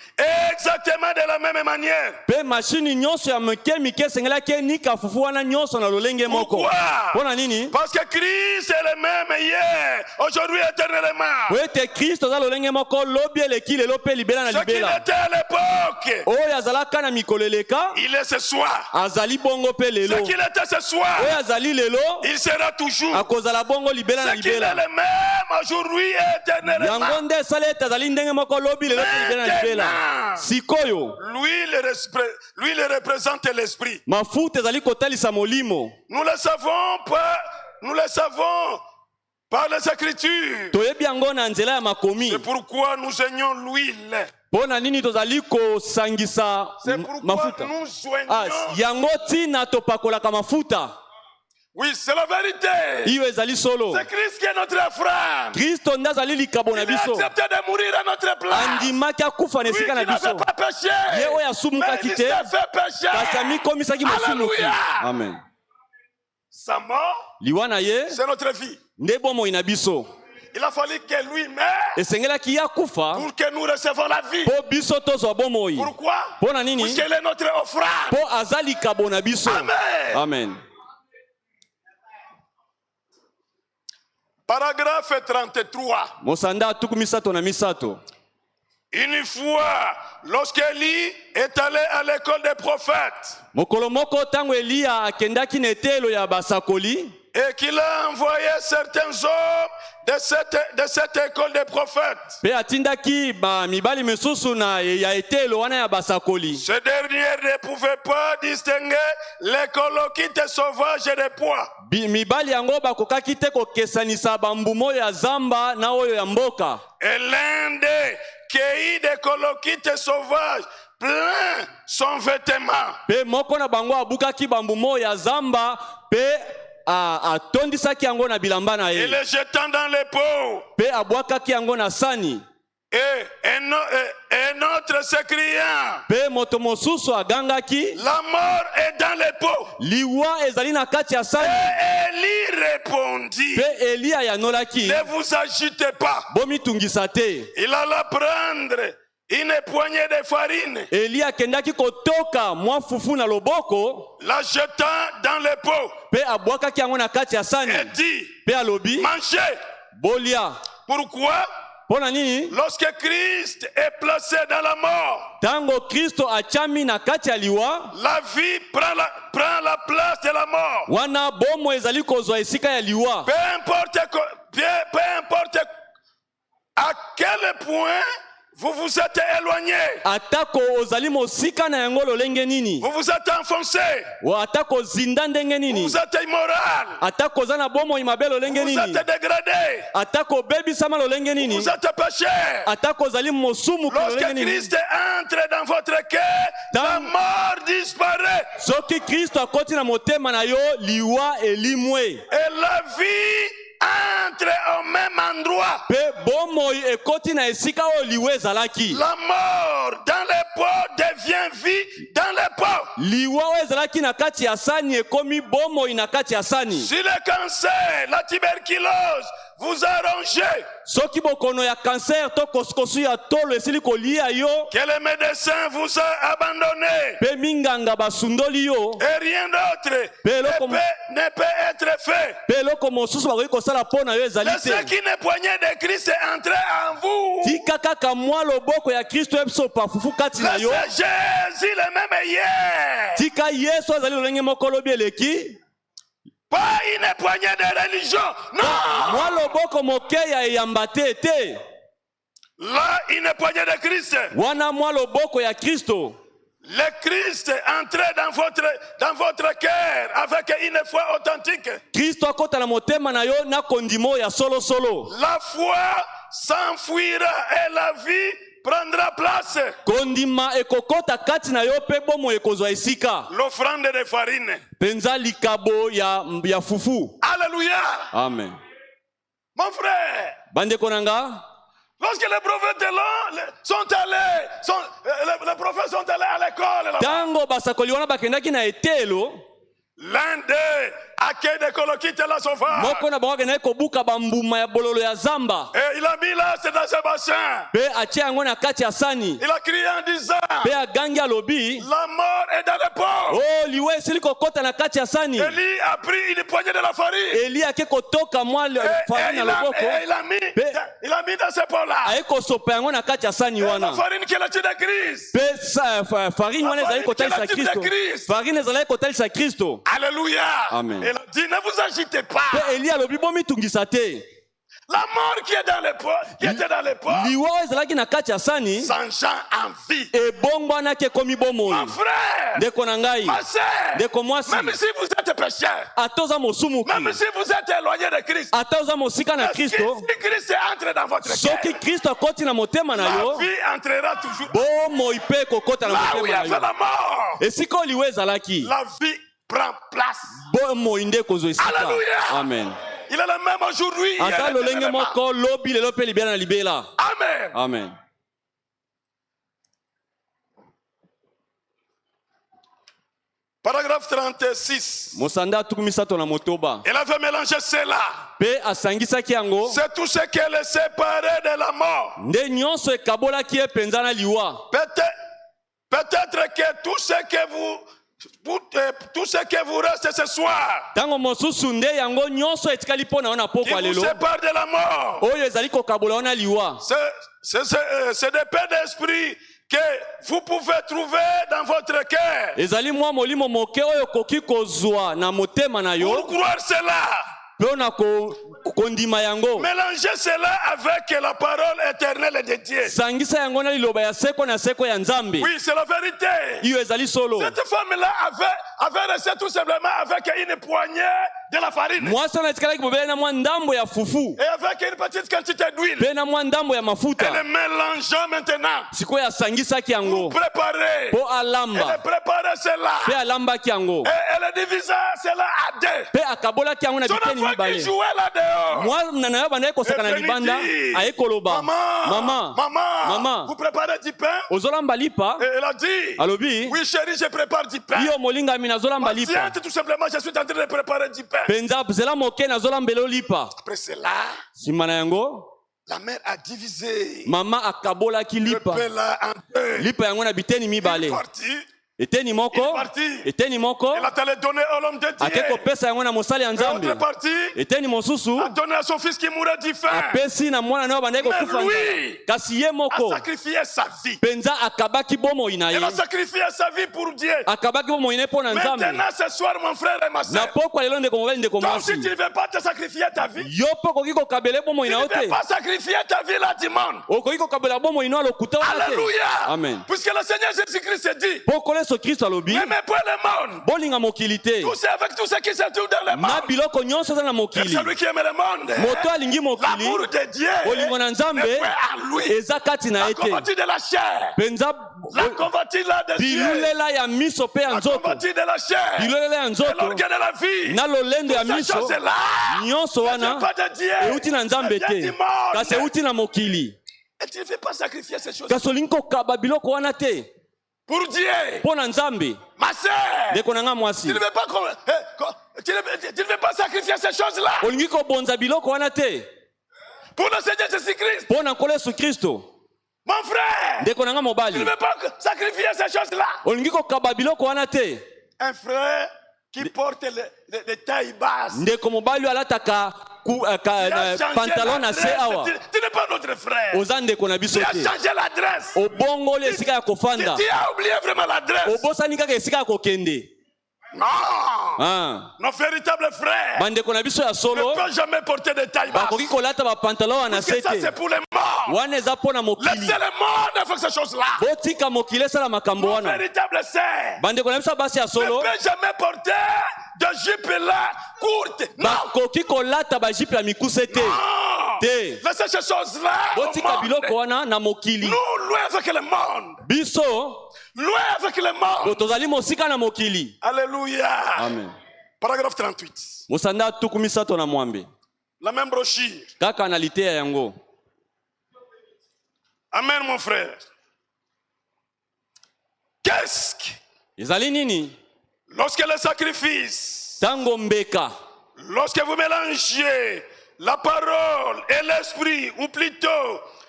exactement de la même manière. Pe machine nyonso ya mike sengela ke nika fufu wana nyonso na lolenge moko. Pourquoi? Pona nini? Parce que Christ est le même hier, aujourd'hui, éternellement. Oui, te Christ za lolenge moko lobi eleki lelo pe libela na Ce qu'il libela. était à l'époque, Oyo azalaka na mikoleleka il est ce soir. azali bongo pe Ce lelo. qu'il était ce soir, Oyo azali lelo il sera toujours. akozala bongo libela na Ce qu'il est libela. le même aujourd'hui et éternellement. Yango nde esala ete azali ndenge moko lobi lelo pe libela na libela. Sikoyo Lui le représente l'esprit. mafuta ezali kotalisa molimo. Nous le savons par les Écritures. Toyebi yango na nzela ya makomi. C'est pourquoi nous aignons l'huile. Pona nini tozali kosangisa C'est pourquoi mafuta. nous soignons. Yango tina topakolaka mafuta. Oui, c'est la vérité. Iyo ezali solo. C'est Christ qui est notre frère. Kristo nde azali likabo na Il a biso. accepté de mourir à notre place. Andimaki akufa na Lui qui esika na n'avait biso. pas péché. Ye oyo Mais asumukaki il te. s'est fait pécher. Kasi amikomisaki mosumuki. Alléluia. Amen. Sa mort, Liwa na ye c'est notre vie. nde bomoi na biso. Il a fallu que lui meure Esengelaki ye akufa pour que nous recevons la vie. mpo biso tozwa bomoi. Pourquoi? Mpona nini? Puisqu'il est notre offrande. Mpo aza likabo na biso. Amen. Amen. Paragraphe 33. Mosanda tuku misato na misato. Une fois, lorsqu'Élie est allé à l'école des prophètes Mokolo moko tango Eliya akendaki na etelo ya basakoli et qu'il a envoyé certains hommes de cette école des prophètes, pe atindaki ba mibali misusu na ya etelo wana ya basakoli. ces derniers ne pouvaient pas distinguer les coloquites sauvages des pois. Mibali yango bakokaki te kokesanisa bambumo ya zamba na oyo ya mboka. Et l'un des cueillit des coloquites sauvages plein son vêtement. Pe moko na bango abukaki bambumo ya zamba pe atondisaki yango na bilamba na Et ye. les jetant dans les pots. Pe abwakaki yango na sani. Et un autre s'écriant, Pe moto mosusu agangaki la mort est dans les pots. liwa ezali na kati ya sani. Et Élie répondit, Pe Eliya yanolaki ne vous agitez pas. bomitungisa te. Il alla prendre une poignée de farine, Eliya akendaki kotoka mwa fufu na loboko la jetant dans les pots, pe abwakaki yango na kati ya sani. et dit, Pe alobi mangez. bolia. Pourquoi? Pona nini? Lorsque Christ est placé dans la mort, Tango Kristo achami na kati ya liwa, la vie prend la place de la mort. wana bomo ezali kozwa esika ya liwa. Peu importe à quel point vous vous êtes éloigné, Atako ozali mosika na yango lolenge nini? vous vous êtes enfoncé, Wa atako zinda ndenge nini? vous êtes immoral, Atako za na bomo imabe lolenge vous nini? êtes dégradé, Atako bebisama lolenge nini? vous êtes péché. Atako ozali mosumu Lorsque lolenge nini? Christ entre dans votre cœur, la mort disparaît Soki Kristo akoti na motema na yo, liwa elimwe. et la vie entre au même endroit. Pe bomoi ekoti na esika oyo liwa ezalaki. La mort dans les pots devient vie dans les pots. Liwa oyo ezalaki na kati ya sani ekomi bomoi na kati ya sani. Si le cancer, la tuberculose vous a rongé, Soki bokono ya cancer to koskosu ya tolo esili kolia yo, que le médecin vous a abandonné pe minganga basundoli yo, et rien d'autre ne peut être fait. pe eloko mosusu bakoki kosala mpo na yo ezali Laissez te. qu'une poignée de Christ entre en vous. Tika kaka mwa loboko ya Kristo ebiso pafufu kati na yo. Laissez Jésus le même hier. Tika Yesu azali lolenge moko lobi eleki. Pas une poignée de religion. Non. Mwa loboko moke ya eyamba te te. Là, une poignée de Christ. Wana mwa loboko ya Kristo. Le Christ entrait dans votre cœur avec une foi authentique. Kristo akota na motema na yo na kondimo ya solo solo. La foi s'enfuira et la vie prendra place. Kondima ekokota kati na yo pe bomo ekozwa esika. L'offrande de farine. Penza likabo ya fufu. Alléluia. Amen. Mon frère. Bande konanga. Lorsque les prophètes les prophètes sont allés à l'école, Tango basakoli wana bakendaki na etelo. l'un d'eux Akende kolokite la sauvage. moko na bango akendaki kobuka bambuma ya bololo ya zamba Et il a mis là, c'est dans ce bassin. mpe atie yango na kati ya sani Il a crié en disant, mpe agangi alobi la mort est dans le pot. o liwa esili kokɔta na kati ya sani Élie a pris une poignée de la farine. eli ake kotoka mwa farine na loboko Il a mis dans ce pot-là. aye kosopa yango na kati ya sani La wana farine qui est la tue de Christ. mpe farine wana ezalaki kotalisa kristo farine ezalaki kotalisa kristo Alléluia. Amen. Il a dit, ne vous agitez pas. mpe eli alobi bomitungisa te La mort qui est dans le pot, qui était dans le pot, liwa oyo ezalaki na kati ya sani s'enchaîne en vie. ebongwanaki ekomi bomoi Mon frère, ndeko na ngai ma sœur, ndeko mwasi même si vous êtes pécheur, ata oza mosumuki même si vous êtes éloigné de Christ, ata oza mosika na kristo si Christ entre dans votre cœur, soki kristo akoti na motema na la yo vie entrera toujours. bomoi mpe ekokota na Là où il y motema avait na yo la mort, esika oyo liwa ezalaki la vie prend place. bomoi nde ekozwa esika Alléluia. amen Il est le même aujourd'hui. ata lolenge moko lobi lelo mpe libela na libela Amen. amen Paragraphe 36. mosanda atuku misato na motoba Il avait mélangé cela. mpe asangisaki yango C'est tout ce qui est séparé de la mort. nde nyonso ekabolaki ye mpenza na liwa Peut-être que tout ce que vous reste ce soir, ntango mosusu nde yango nyonso etikali mpo na yo na qui pokwa vous lelo sépare de la mort, oyo ezali kokabola yo na liwa c'est des paix d'esprit que vous pouvez trouver dans votre cœur. ezali mwa molimo moke oyo okoki kozwa na motema na yo Pour croire cela, mpe na kondima yango mélangez cela avec la parole éternelle de Dieu. sangisa yango na liloba ya seko na seko ya nzambe Oui, c'est la vérité. iyo ezali solo Cette femme-là avait reçu tout simplement avec une poignée de la farine mwasi oyo atikalaki bobele na mwa ndambo ya fufu et avec une petite quantité d'huile. mpe na mwa ndambo ya mafuta Elle mélangeant maintenant sikoyo asangisaki pour yango préparer. mpo Elle alamba préparait cela. mpe alambaki yango Et elle divisa cela à deux. mpe akabolaki yango na Son biteni enfant qui mibale jouait là-dehors. mwana na yo bandaki kosaka na libanda aye koloba mama vous préparez du pain? ozolamba lipa Et elle a dit, alobi oui chérie, je prépare du pain. yo molingami nazolamba lipa Patiente, tout simplement, je suis en train de préparer du pain. mpenza zela moke nazolambela yo lipa Après cela, nsima na yango la mère a divisé mama akabolaki le lipa pain là en deux. lipa yango na biteni Il mibale est parti. eteni moko eteni moko Elle a allé donner à l'homme de ake Dieu. kopesa yango na mosali ya nzambe L'autre partie eteni mosusu a donné à son fils qui mourait du faim. apesi na mwana na yo bandaki kokufa Mais nzala lui kasi ye a moko sacrifié sa vie. mpenza akabaki bomoi na ye Elle a sacrifié sa vie pour Dieu. akabaki bomoi na ye mpo na nzambe Maintenant, ce soir, mon frère et ma na soeur, pokwa lelo ndeko mobali ndeko toi aussi, mwasi tu ne veux pas te sacrifier ta vie. yo mpe okoki kokabela bomoi Tu na ne yo veux te pas sacrifier ta vie là du monde. okoki kokabela bomoi na yo lokuta wana te Alléluia. amen Puisque le Seigneur Jésus-Christ dit, mpo koleso kristo alobi n'aimez pas le monde. bolinga mokili te Tout c'est avec tout ce qui se trouve dans le na monde. biloko nyonso eza na Et mokili celui qui aime le monde, moto alingi mokili l'amour de Dieu bolingo na est nzambe fait en lui. eza kati na La ye te convoitise de la chair, mpenza la convoitise là des yeux, bilulela ya miso mpe ya la nzoto convoitise de la chair, bilulela ya et nzoto l'orgueil de la vie. na lolendo ya Toutes ces miso choses-là, nyonso ne wana viennent pas de Dieu. euti na nzambe Ça vient te du monde. kasi euti na mokili Et tu ne fais pas sacrifier ces choses kasi olingi kokaba biloko wana te pour Dieu. mpo na nzambe Ma sœur, ndeko na nga tu mwasi ne veux pas, tu ne veux pas sacrifier ces choses-là olingi kobonza biloko wana te pour le Seigneur Jésus-Christ. mpo na nkolo yesu kristo Mon frère, ndeko na nga tu ne mobali veux pas sacrifier ces choses-là. olingi kokaba biloko wana te Un frère qui porte les tailles basses. ndeko mobali oyo alataka Il a changé pantalon na se l'adresse. awa Tu n'es pas notre frère. oza ndeko na biso Tu as te changé l'adresse. obongoli esika ya kofanda Tu as oublié vraiment l'adresse. obosani kaka esika ya kokende Non. Nos véritables frères bandeko na biso ya ne solo peuvent jamais porter des tailles basses. bakoki kolata bapantalon wana Parce que se ça, te c'est pour les morts. wana eza mpo na mokili Laissez les morts faire ces choses-là. botika mokili esala makambo Nos wana véritables sœurs bandeko na biso ya basi ya ne solo peuvent jamais porter de jupe là courte. Non. bakoki kolata bajipe ya mikuse te Non. te Laissez ces choses-là au botika biloko monde. wana na mokili Nous, loin avec le monde. biso Loin avec le monde. tozali mosika na mokili Alléluia. amen Paragraphe 38. mosanda tuku misato na mwambe La même brochure. kaka na liteya yango Amen, mon frère. Qu'est-ce que, ezali nini lorsque le sacrifice Tango mbeka. Lorsque vous mélangez la parole et l'esprit, ou plutôt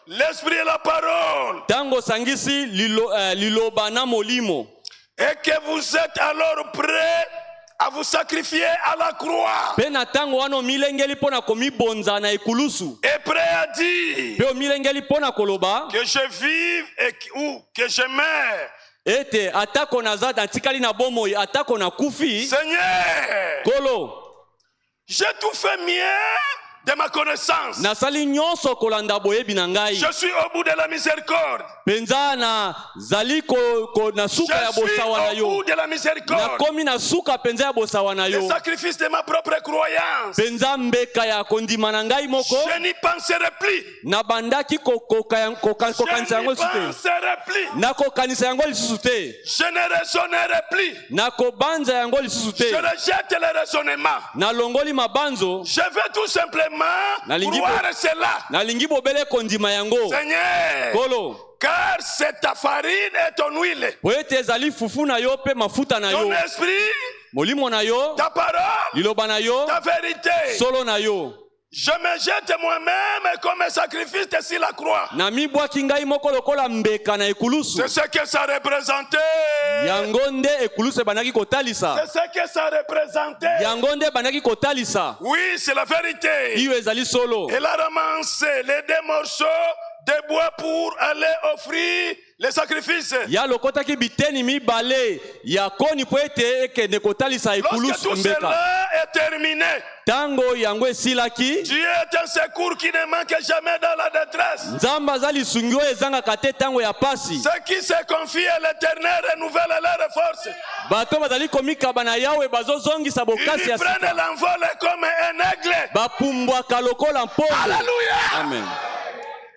l'esprit et la parole, Tango sangisi liloba na molimo. et que vous êtes alors prêts à vous sacrifier à la croix, Pena tango wano milengeli pona komi bonza na ekulusu. et prêts à dire Peo milengeli pona koloba. que je vive ou que je meurs. Ete atako na zata tikali na bomoi atako na kufi. Seigneur, Kolo. j'ai tout fait mieux de ma connaissance. Nasali nyonso kolanda boyebi na ngai. Je suis au bout de la miséricorde. Penza na zali ko na suka ya Je suis bosawa na au yo. bout de la Na miséricorde. komi na suka penza ya bosawa na Le yo. sacrifice de ma propre croyance. Penza mbeka ya kondima na ngai moko. Je n'y penserai plus. Na bandaki kokanisa Je yango n'y lisusu te. penserai plus. Na kokanisa yango lisusu te. Je ne raisonnerai plus. Na kobanza yango lisusu te. Je rejette le raisonnement. Na longoli mabanzo. Je veux tout simplement Nalingi croire cela. Na lingi bobele kondima yango. Seigneur, Kolo. car c'est ta farine et ton huile, Po ete ezali fufu na yo pe mafuta na ton yo. esprit, Molimo na yo. ta parole, Liloba na yo. ta vérité. Solo na yo. Je me jette moi-même comme un sacrifice sur la croix. Na mibwaki ngai moko lokola mbeka na ekulusu. C'est ce que ça représentait. Yango nde ekulusu ebandaki kotalisa. C'est ce que ça représentait. Yango nde ebandaki kotalisa. Oui, c'est la vérité. Iyo ezali solo. Elle a ramassé les deux morceaux de bois pour aller offrir les sacrifices. Ya lokotaki biteni mibale ya koni po ete ekende kotalisa Lorsque ekulusu tout mbeka. cela est terminé, Tango yango esilaki. Dieu est un secours qui ne manque jamais dans la détresse. Nzambe aza lisungi oyo ezangaka te tango ya pasi. Ceux qui se confient à l'Éternel renouvellent leurs forces. Bato bazali komikaba na yawe bazozongisa bokasi Ils ya prennent sika. l'envol comme un aigle. Bapumbwaka lokola mpongo. Alléluia. Amen.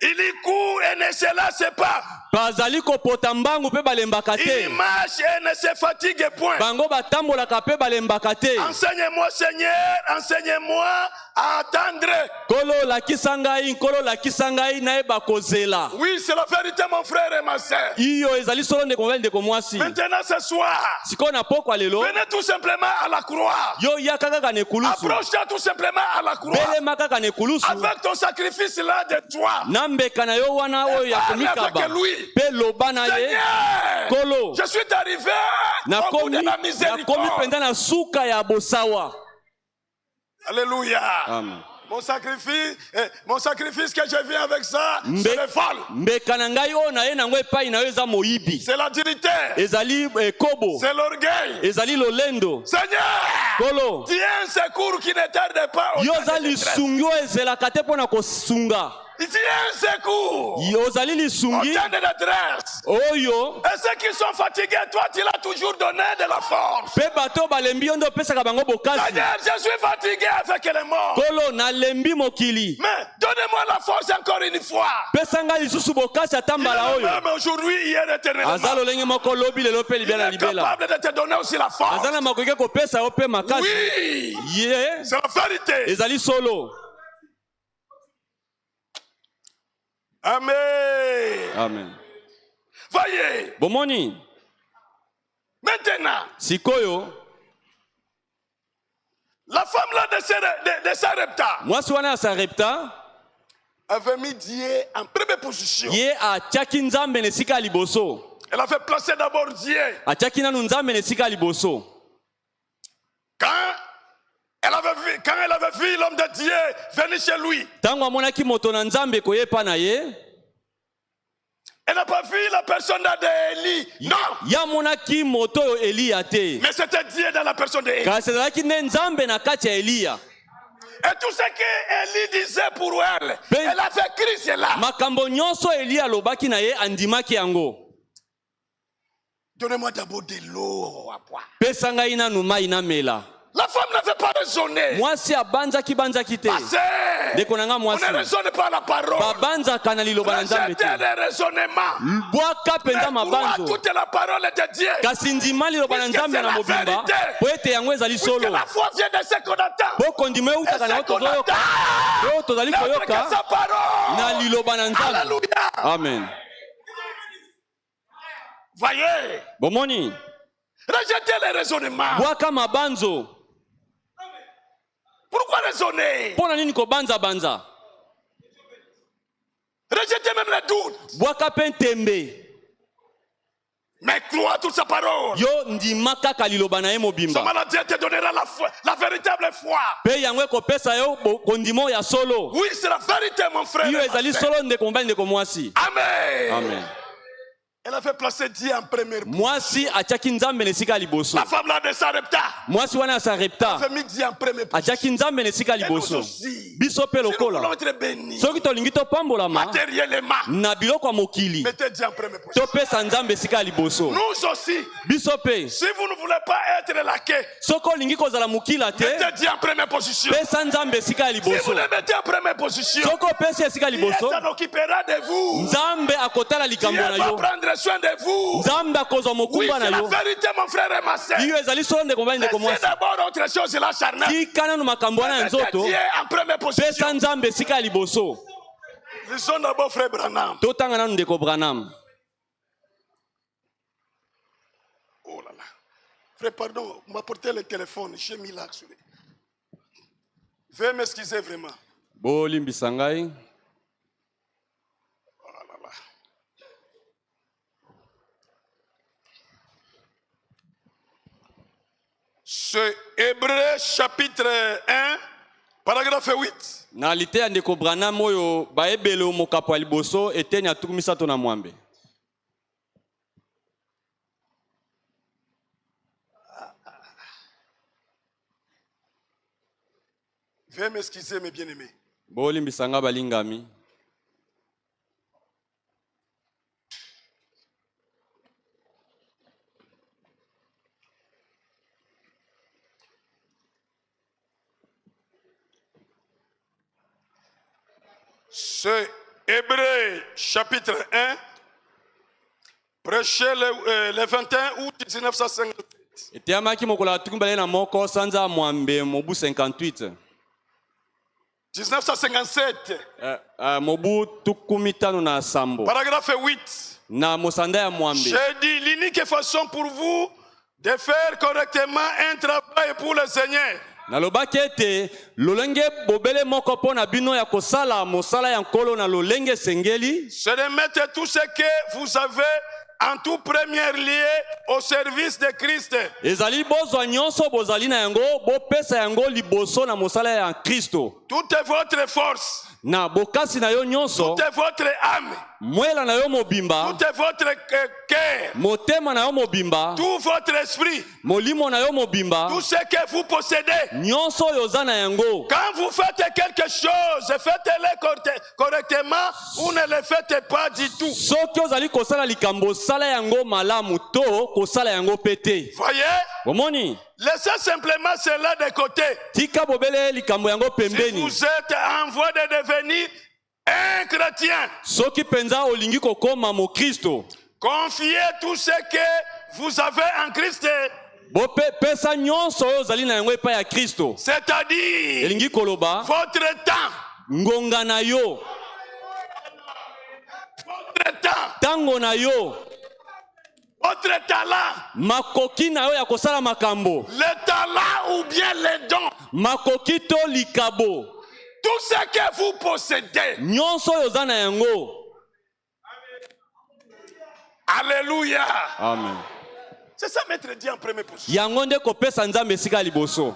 Il y court et ne se lasse pas. Bazali kopota mbangu pe balembaka Il te. marche et ne se fatigue point. Bango batambolaka pe balembaka te. Enseigne-moi, Seigneur, enseigne-moi à attendre. Kolo lakisa ngai, nkolo lakisa ngai nayeba kozela. Oui, c'est la vérité, mon frère et ma sœur. Iyo ezali solo ndeko ngai ndeko mwasi. Maintenant, ce soir, Sikoyo na pokwa lelo. venez tout simplement à la croix. Yo yaka kaka na ekulusu. Approche-toi tout simplement à la croix. Belema kaka na ekulusu. Avec ton sacrifice là de toi. Na mbeka na yo wana oyo ya Parle komikaba. avec lui. Pe loba na ye. Seigneur, Kolo. je suis arrivé au bout Nakomi de la miséricorde. penza na suka ya bosawa. Alléluia. Amen. Mon sacrifice que je viens avec ça, c'est le vol. Mbeka na ngai oyo na ye nango epai na yo eza moyibi. C'est l'adultère. Ezali kobo. C'est l'orgueil. Ezali lolendo. Seigneur, Kolo. tu es un secours qui ne tarde pas. au Yo temps de zali détresse. sungi oyo ezelaka te mpona kosunga. Tu es un secours. Yo zali Au lisungi temps de détresse. oyo Et ceux qui sont fatigués, toi, tu l'as toujours donné de la force. pe bato balembi yo nde opesaka bango bokasi. Seigneur, je suis fatigué avec les morts. Kolo nalembi mokili. Mais donnez-moi la force encore une fois. Pesa ngai lisusu bokasi ata mbala oyo. Même aujourd'hui, hier, éternellement. Aza lolenge moko lobi lelo pe Il libia na est libela. capable de te donner aussi la force. Aza na makoki kopesa yo pe makasi. Oui, Ye c'est la vérité. ezali solo. Amen. Amen. Voyez, Bomoni maintenant, sikoyo la femme là de Sarepta mwasi wana ya Sarepta avait mis Dieu en première position. ye atiaki Nzambe na esika ya liboso. Elle avait placé d'abord Dieu. Atiaki nanu Nzambe na esika ya liboso. Quand elle avait vu l'homme de Dieu venir chez lui, Tango amonaki moto na Nzambe koyepa na ye, elle n'a pas vu la personne d'Élie. Non, ya monaki moto oyo Eliya te. mais c'était Dieu dans la personne d'Élie. Kasi ezalaki nde Nzambe na kati ya Eliya. Et tout ce que Élie disait pour elle, elle a fait écrit cela. Makambo nyonso Eliya alobaki na ye andimaki yango. Donnez-moi d'abord de l'eau à boire. Pesa ngai nanu mai namela. La femme n'avait pas raisonné. Mwasi abanzaki te. Ndeko na nga On mwasi. ne raisonne pas la parole. Babanzaka na liloba na Nzambe te. Rejetez le raisonnement. Bwaka penza Mais crois mabanzo. toute la parole de Dieu. Kasi ndima liloba na Nzambe na mobimba. Po ete yango ezali Puisque solo. la foi vient de ce qu'on attend. Po kondima Et eutaka na ce yo qu'on tozoyoka. attend. Oyo tozali N'autre koyoka que sa parole. na liloba na Nzambe. Alléluia. Amen. Voyez. Bomoni. Rejetez le raisonnement. Bwaka mabanzo. raisonner. Pona nini ko banza banza. Rejetez même les doutes. Bwaka pentembe. Mais crois toute sa parole. Yo ndimaka kaliloba na ye mobimba. Seulement Dieu te donnera la véritable foi. Pe yango ko pesa yo kondimo ya solo. Oui, c'est la vérité, mon frère. Yo ezali solo ndeko mobali ndeko mwasi. Amen. Amen. Elle a fait placer Dieu en première. Mwasi atiaki nzambe nesika liboso. La femme là de Sarepta. Mwasi wana Sarepta. Elle a mis Dieu en première. Atiaki nzambe nesika liboso. Biso pe lokola. Soki tolingi topambolama matériellement. Na biloko ya mokili. Mettez Dieu en première. Topesa nzambe esika liboso. Nous aussi. Biso pe. Si vous ne voulez pas être laqué. Soko olingi kozala mokila te. Mettez Dieu en première position. Pesa nzambe esika liboso. Si vous le mettez en première position. Soko pesa esika liboso. Dieu s'occupera de vous. Nzambe akotala likambo na yo. Dieu va prendre soin de vous. Nzambe akozwa mokumba na yo. Oui, c'est la vérité, mon frère et ma sœur. Iyo ezali solo ndeko mobali ndeko mwasi. C'est d'abord autre chose, la charnelle. Tikana no makambo wana ya nzoto. Dieu en première position. Pesa nzambe esika liboso. Lisons d'abord frère Branham. Totanga nanu ndeko Branham. Oh là là. Frère, pardon, m'apportez le téléphone, j'ai mis là. Veuillez m'excuser vraiment. Bolimbisa ngai. C'est Hébreu chapitre 1, paragraphe 8. Na lite ndeko Branham oyo baebele mokapo liboso eteni atumisa to na mwambe. Veuillez m'excuser mes bien-aimés. Bolimbisa nga balingami. C'est Hébreu chapitre 1, prêché le 21 août 1958. Etiamaki mokola tukumbale na moko sanza mwambe mobu 58. 1957. Mobu tukumitano na sambo. Paragraphe 8. Na mosanda ya mwambe. J'ai dit l'unique façon pour vous de faire correctement un travail pour le Seigneur. Nalobaki ete lolenge bobele moko pona bino ya kosala mosala ya nkolo na lolenge sengeli. C'est de mettre tout ce que vous avez en tout premier lieu au service de Christ. Ezali bozwa nyonso bozali na yango bopesa yango liboso na mosala ya Kristo. Toute votre force. Na bokasi na yo nyonso. Toute votre âme. Mwela na yo mobimba. Tout votre cœur. Motema na yo mobimba. Tout votre esprit. Molimo na yo mobimba. Tout ce que vous possédez. Nyonso yoza na yango. Quand vous faites quelque chose, faites-le correctement ou ne le faites pas du tout. Soki ozali kosala likambo sala yango malamu to kosala yango pete. Voyez? Bomoni? Laissez simplement cela de côté. Tika bobele likambo yango pembeni. Si vous êtes en voie de devenir un chrétien, soki penza olingi kokoma mo Kristo, confiez tout ce que vous avez en Christ. Pesa nyonso ozali na yango epai ya Kristo. C'est-à-dire elingi koloba votre temps. Ngonga na yo. Votre temps. Tango na yo. Votre talent. Makoki na yo ya kosala makambo. Le talent ou bien les dons. Makoki to likabo. Tout ce que vous possédez. Nyonso yoza na yango. Alléluia. Amen. C'est ça mettre Dieu en première position. Yango nde kopesa nzambe esika liboso.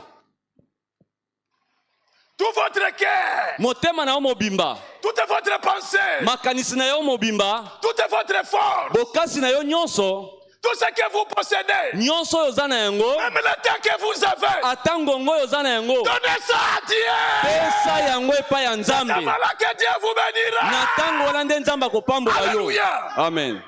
Tout votre cœur. Motema na yo mobimba. Toute votre pensée. Makanisi na yo mobimba. Toute votre force. Bokasi na yo nyonso. Tout ce que vous possédez. Nyonso yoza na yango. Même le temps que vous avez. Atangongo yoza na yango. Donnez ça à Dieu. Pesa yango epai ya nzambe. Que Dieu vous bénira. Na tango wana nde nzambe akopambola yo. Alléluia. Amen.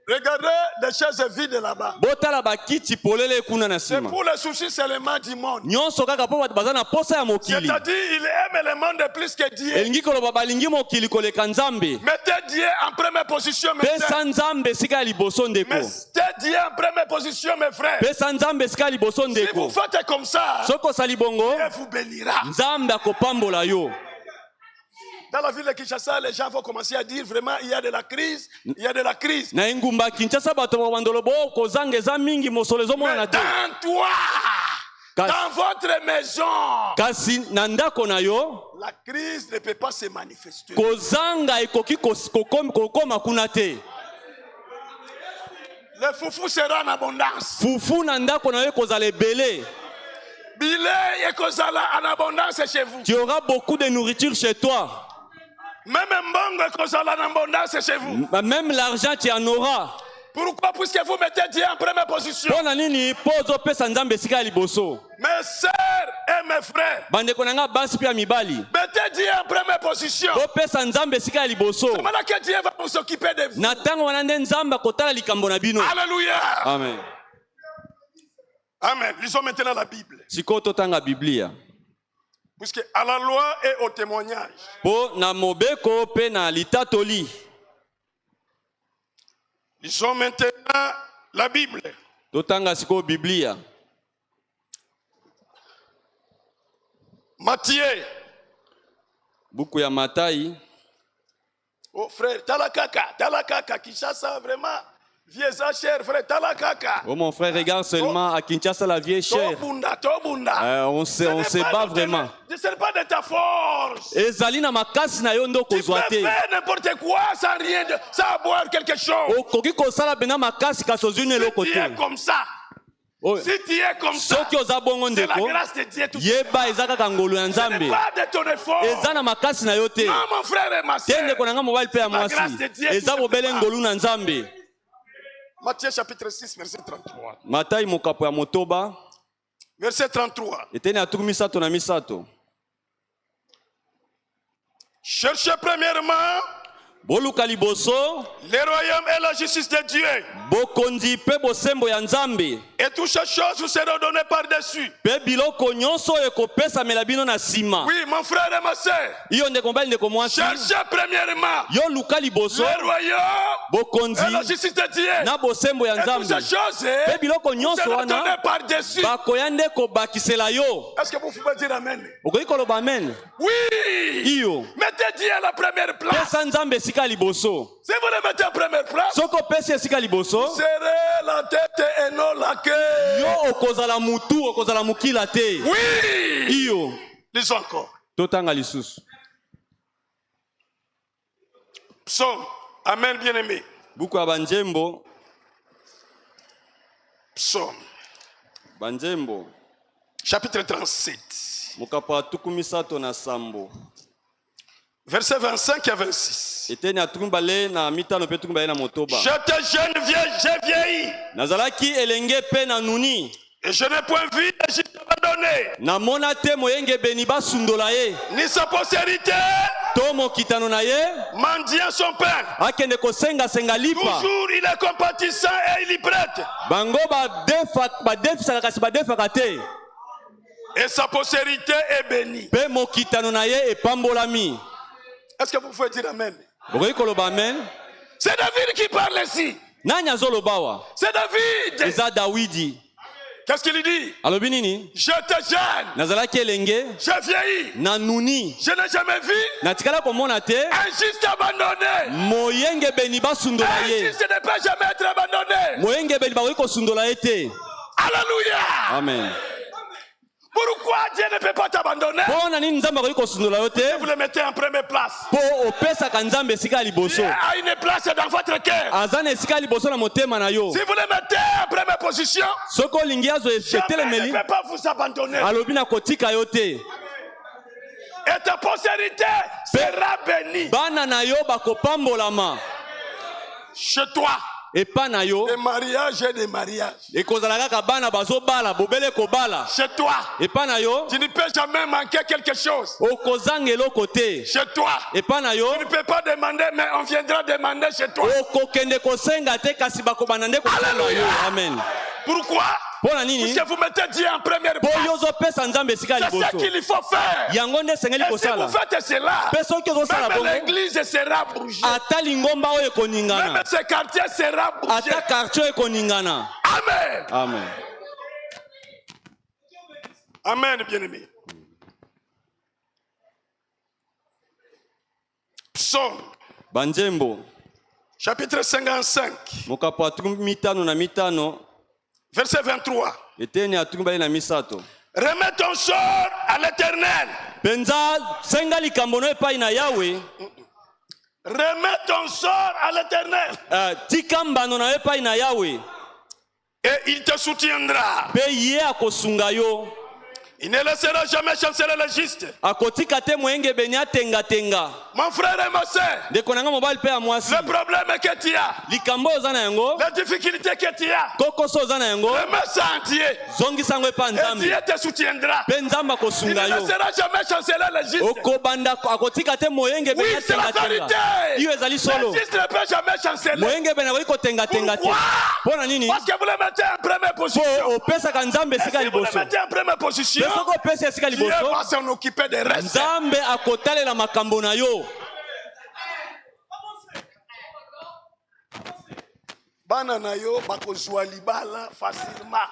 Regardez des chaises vides là-bas. Botala bakiti polele kuna na C'est sima. pour les soucis seulement du monde. Nyonso kaka po baza na posa ya mokili. C'est-à-dire il aime le monde plus que Dieu. Elingi koloba balingi mokili koleka nzambe. Mettez Dieu en première position, mes frères. Pesa nzambe sika ya liboso ndeko. Mettez Dieu en première position, mes frères. Pesa nzambe sika ya liboso Si ndeko. vous faites comme ça, Soko sali bongo. Dieu vous bénira. Nzambe akopambola yo. Dans la ville de Kinshasa, les gens vont commencer à dire vraiment il y a de la crise, il y a de la crise. Na ngumba Kinshasa bato bandolo bo kozanga eza mingi mosolo ezomona na te. Dans toi, dans votre maison, kasi na ndako na yo la crise ne peut pas se manifester. kozanga ekoki kokoma kuna te. Le foufou sera en abondance. Fufu na ndako na yo kozala ebele. Billet et kozala en abondance chez vous. Tu auras beaucoup de nourriture chez toi. Même mbongo et kozala en abondance chez vous. Même l'argent tu en auras. Pourquoi? Puisque vous mettez Dieu en première position. Pona nini pozo pesa nzambe sika liboso. Mes sœurs et mes frères, Bandeko nanga basi pia mibali. mettez Dieu en première position. Po pesa nzambe sika liboso. C'est maintenant que Dieu va s'occuper de vous. Na tango wana nde nzamba kotala likambo na bino. Alléluia. Amen. Amen. Lisons maintenant la Bible. Siko totanga Biblia. Puisque à la loi et au témoignage. Po na mobeko pe na litatoli. Lisons maintenant la Bible. Totanga siko Biblia. Matthieu. Buku ya Matai. Oh frère, Talakaka, Kinshasa, vraiment, vieux cher, frère, Talakaka. Oh mon frère, regarde seulement à Kinshasa la vie est chère. Tobunda. On se bat vraiment. Ce n'est pas de ta force. Ezali na makasi na yo ndo Tu peux kozwa te. faire n'importe quoi sans rien, sans boire quelque chose. Okoki kosala bena makasi kasozwi na eloko Si tu es te. comme ça, Oh, si tu es comme ça, soki oza bongo c'est la ndeko grâce de Dieu. Tout yeba eza kaka ngolu ya ce nzambe. n'est pas de ton effort. Eza na makasi na yo te. Non, mon frère et ma Te soeur. ndeko na nga mobali mpe ya La grâce mwasi. de Dieu, Eza tout bobele simplement. ngolu na nzambe. Matthieu chapitre 6, verset 33. Matai mokapo ya motoba. Verset 33. Eteni atuku misato na misato. Cherchez premièrement Boluka liboso. le royaume et la justice de Dieu. Bokonzi pe bosembo ya nzambe. Et toutes ces choses vous seront données par-dessus. Pe biloko nyonso ekopesamela bino na nsima. Oui, mon frère et ma soeur. Iyo ndeko mobali ndeko mwasi. Cherchez premièrement Yo luka liboso. le royaume Bokonzi et la justice de Dieu. na bosembo ya Et toutes nzambe. ces choses Pe biloko vous nyonso seront données wana par-dessus. bakoya nde kobakisela yo. Est-ce que vous pouvez dire amen? Okoki koloba amen. Oui. Iyo Mettez Dieu à la première place. pesa nzambe esika liboso. Si vous le mettez à première place, Soko pesi esika liboso. vous serez la tête et non la queue. Yo okozala mutu okozala mukila te. Oui. Iyo Lisons encore. totanga lisusu. Psaume. Amen, bien-aimé. Buku ya banjembo. Psaume. Banjembo. Chapitre 37. Mokapo ya tuku misato na sambo. Verset 25 à 26. Eteni atuku mbale na mitano pe tuku mbale na motoba. J'étais jeune, j'ai vieilli. Nazalaki elenge pe na nuni. Et je n'ai point vu l'Égypte abandonnée, Namona te moyenge beni basundola ye. ni sa postérité, To mokitano na ye. mendiant son pain. Akende kosenga lipa. Toujours il est compatissant et il y prête. Bango badefisaka kasi badefaka te. Et sa postérité est bénie. Pe mokitano na ye epambolami. Est-ce que vous pouvez dire amen? Bokoki koloba amen. C'est David qui parle ici. Nani azoloba wa? C'est David. Eza Dawidi. Qu'est-ce qu'il dit? Alobi nini? J'étais jeune, Nazalaki elenge j'ai vieilli. na nuni. Je n'ai jamais vu Natikala komona te. un juste abandonné. Moyenge beni basundola Un ye. juste ne peut jamais être abandonné. Moyenge beni bakoki kosundola ye te. Alléluia. Amen. Pourquoi Dieu ne peut pas t'abandonner? Pona nini nzambe akoki kosundola yo te? Vous le mettez en première place. Po opesaka nzambe esika ya liboso. Dieu a une place dans votre cœur. Aza na esika ya liboso na motema na yo. Si vous le mettez en première position, Soko olingi azwa jamais etelemeli. ne peut pas vous abandonner. Alobi na kotika yo te. Et ta postérité sera bénie. Bana na yo bakopambolama. Chez toi, Epa na yo. des mariages et des mariages. Ekozala kaka bana bazobala bobele kobala. Chez toi, Epa na yo. tu ne peux jamais manquer quelque chose. Okozanga eloko te. Chez toi, Epa na yo. tu ne peux pas demander, mais on viendra demander chez toi. Okokende kosenga te kasi bakobana nde kosenga yo. Alléluia. Amen. Pourquoi? Pona nini? Puisque vous mettez Dieu en première Po place. yo ozopesa nzambe esika ya C'est ce liboso. qu'il faut faire. Yango nde esengeli Et si kosala. vous faites cela, Pe soki ozosala même bongo. l'église sera bougée. Ata lingomba oyo Même ekoningana. ce quartier sera bougé. Ata quartier ekoningana. Amen. Amen. Amen, bien-aimé. Psaume, Banjembo. chapitre 55, Mokapo atuku mitano na mitano. verset 23. Eteni atuku mbale na misato. Remets ton sort à l'Éternel. Penza senga likambo no epai na Yahweh. Remets ton sort à l'Éternel. Tika mbano na epai na Yahweh. Et il te soutiendra. Pe ye akosunga yo. Il ne laissera jamais chanceler le juste. Akotika te moyenge benya tenga tenga. Mon frère et ma soeur, le problème que tu as, la difficulté que tu as, remets ça entier. Et Dieu te soutiendra. Il ne laissera jamais chanceler le juste. Oui, c'est la vérité. Le juste ne peut jamais chanceler. Pourquoi? Parce que vous le mettez en première position. Et si vous le mettez en première position, Dieu va s'en occuper des restes.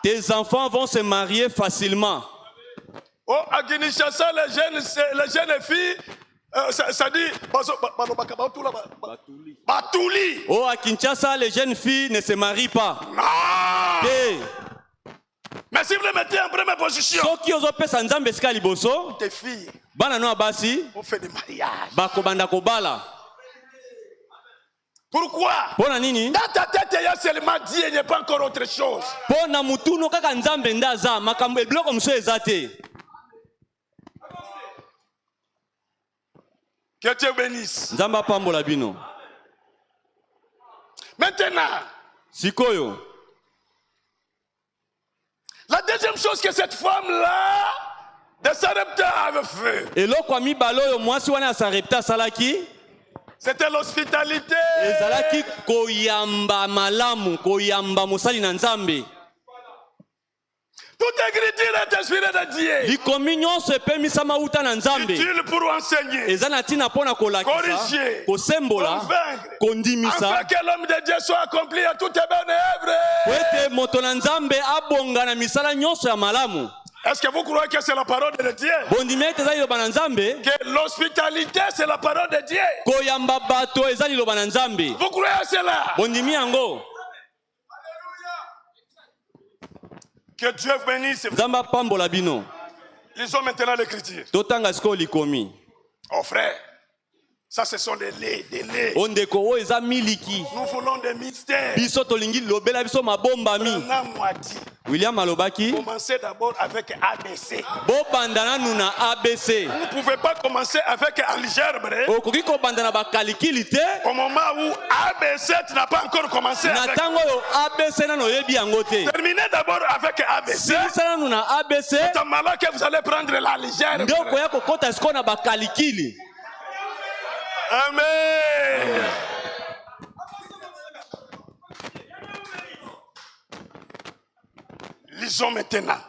Tes enfants vont se marier facilement. Oh, à Kinshasa, les jeunes filles, ça dit Batouli. Oh, à Kinshasa, les jeunes filles ne se marient pas. Non. Hey. Mais si vous les mettez en première position, tes filles vont faire des mariages. Pourquoi? Dans ta tête, il y a seulement Dieu, il n'y a pas encore autre chose. Que Dieu bénisse. Maintenant, la deuxième chose que cette femme-là de Sarepta avait fait, c'était l'hospitalité. Toute écriture est inspirée de Dieu. Utile pour enseigner, corriger, convaincre, afin que l'homme de Dieu soit accompli à toute bonne œuvre. Est-ce que vous croyez que c'est la parole de Dieu? Que l'hospitalité c'est la parole de Dieu. Vous croyez cela? Que Dieu bénisse. Lisons maintenant l'écriture. Oh frère, ça ce sont des laits. Nous voulons des mystères. William Alobaki. Commencez d'abord avec ABC. Vous ne pouvez pas commencer avec algèbre. Au moment où ABC tu n'as pas encore commencé avec. Terminez d'abord avec ABC. C'est en malin que vous allez prendre l'algèbre. Amen. Lisons maintenant.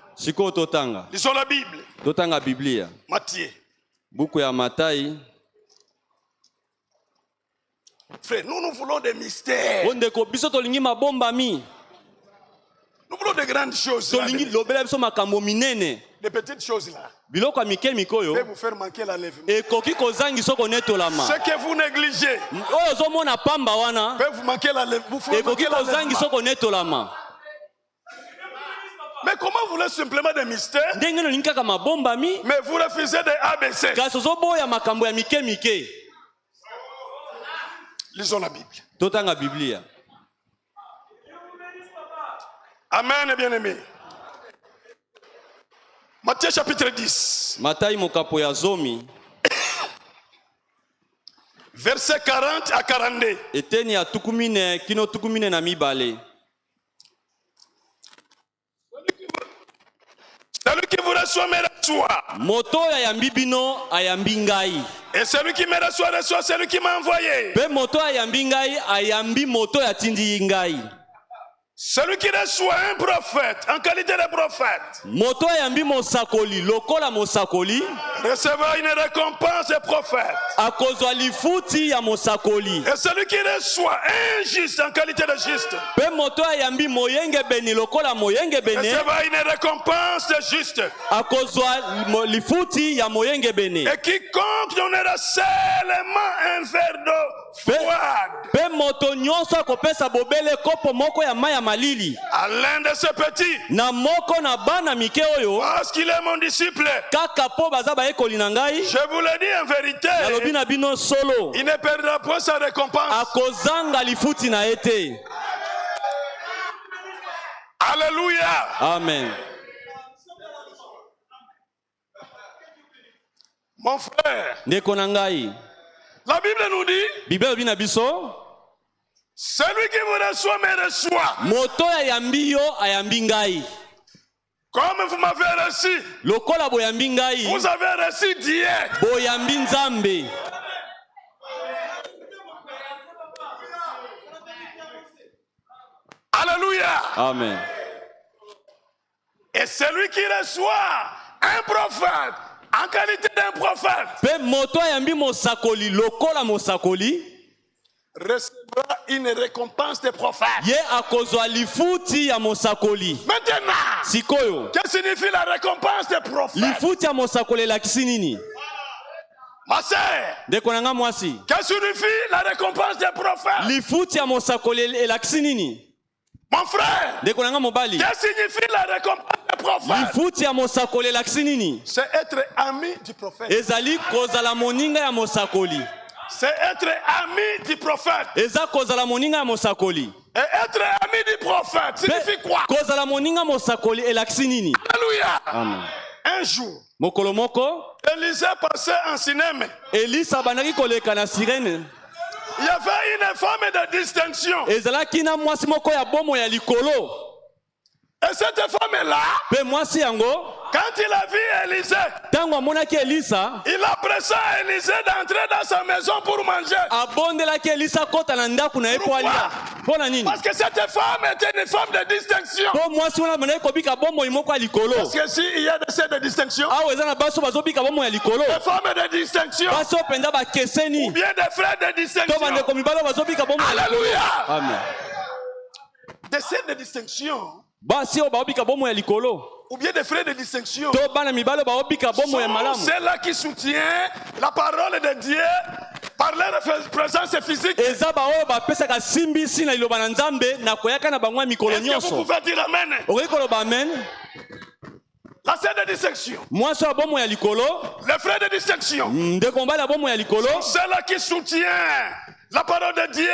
Lisons la Bible. Matthieu. Buku ya Matai. Frère, nous voulons des mystères. Nous voulons de grandes choses. Des petites choses là. Peut vous faire manquer l'enlèvement. Ce que vous négligez peut vous manquer l'enlèvement. Mais comment vous voulez simplement des mystères? Mais vous refusez des ABC. Lisons la Bible. Amen, bien-aimé. Matthieu chapitre 10. Verset 40 à 42. Celui qui vous reçoit me reçoit. Et celui qui me reçoit celui qui m'a envoyé. Celui qui reçoit un prophète en qualité de prophète recevra une récompense de prophète. Et celui qui reçoit un juste en qualité de juste recevra une récompense de juste. Et quiconque donnera seulement un verre d'eau froide pe moto nyonso akopesa bobele kopo moko ya mai ya malili à l'un de ses petits, na moko na bana mike oyo parce qu'il est mon disciple. kaka po baza bayekoli na ngai Je vous le dis en vérité, nalobi na bino solo il ne perdra pas sa récompense. akozanga lifuti na ye te. Alléluia. Amen. Mon frère, Ndeko na ngai, la Bible nous dit, Bible elobi na biso celui qui vous reçoit me reçoit. moto ayambi yo ayambi ngai. Comme vous m'avez reçu, Lokola boyambi ngai vous avez reçu Dieu. boyambi nzambe. Alléluia. Amen. Et celui qui reçoit un prophète en qualité d'un prophète Pe moto ayambi mosakoli lokola mosakoli recevra une récompense des prophètes. ye akozwa lifuti ya mosakoli. Maintenant, Sikoyo que signifie la récompense des prophètes? lifuti ya mosakoli elakisi nini? Ma sœur, Ndeko na nga mwasi, que signifie la récompense des prophètes? lifuti ya mosakoli elakisi nini? Mon frère, Ndeko na nga mobali, que signifie la récompense des prophètes? lifuti ya mosakoli elakisi nini? C'est être ami du prophète. Ezali kozala moninga ya mosakoli. C'est être ami du prophète. Eza kozala moninga ya mosakoli. Et être ami du prophète signifie quoi? Kozala moninga mosakoli elakisi nini? Alléluia. Amen. Un jour, Mokolo moko Élisée passait en cinéma. Elisa bandaki koleka na sirene. Il y avait une femme de distinction. Ezalaki na mwasi moko ya bomo ya likolo. Et cette femme-là, Pe mwasi yango quand il a vu Élisée, tango amonaki Elisa il a pressé Élisée d'entrer dans sa maison pour manger. abondelaki Elisa kota na ndako na ye po alia. Mpona nini? Parce que cette femme était une femme de distinction. Po mwasi wana bandaki kobika bomoi moko ya likolo. Parce que s'il y a de ces de distinction, Awa eza na baso bazobika bomoi ya likolo. des femmes de distinction, Baso mpenza bakeseni. ou bien des frères de To distinction. bandeko mibali bazobika bomoi ya likolo. Alléluia. Amen. Des sœurs de distinction, Basi oyo baobika bomoi ya likolo. ou bien des frères de distinction, To bana mibali baobika bomoi ya sont malamu. ceux-là qui soutiennent la parole de Dieu par leur présence physique. Eza baoyo bapesaka simbisi na liloba na Nzambe na koyaka na bango ya mikolo Est-ce que vous nyonso. pouvez dire amen? Okoki koloba amen. La sœur de distinction, Mwasi ya bomoi ya likolo, les frères de distinction, ndeko mobali ya bomoi ya likolo, ceux-là qui soutiennent la parole de Dieu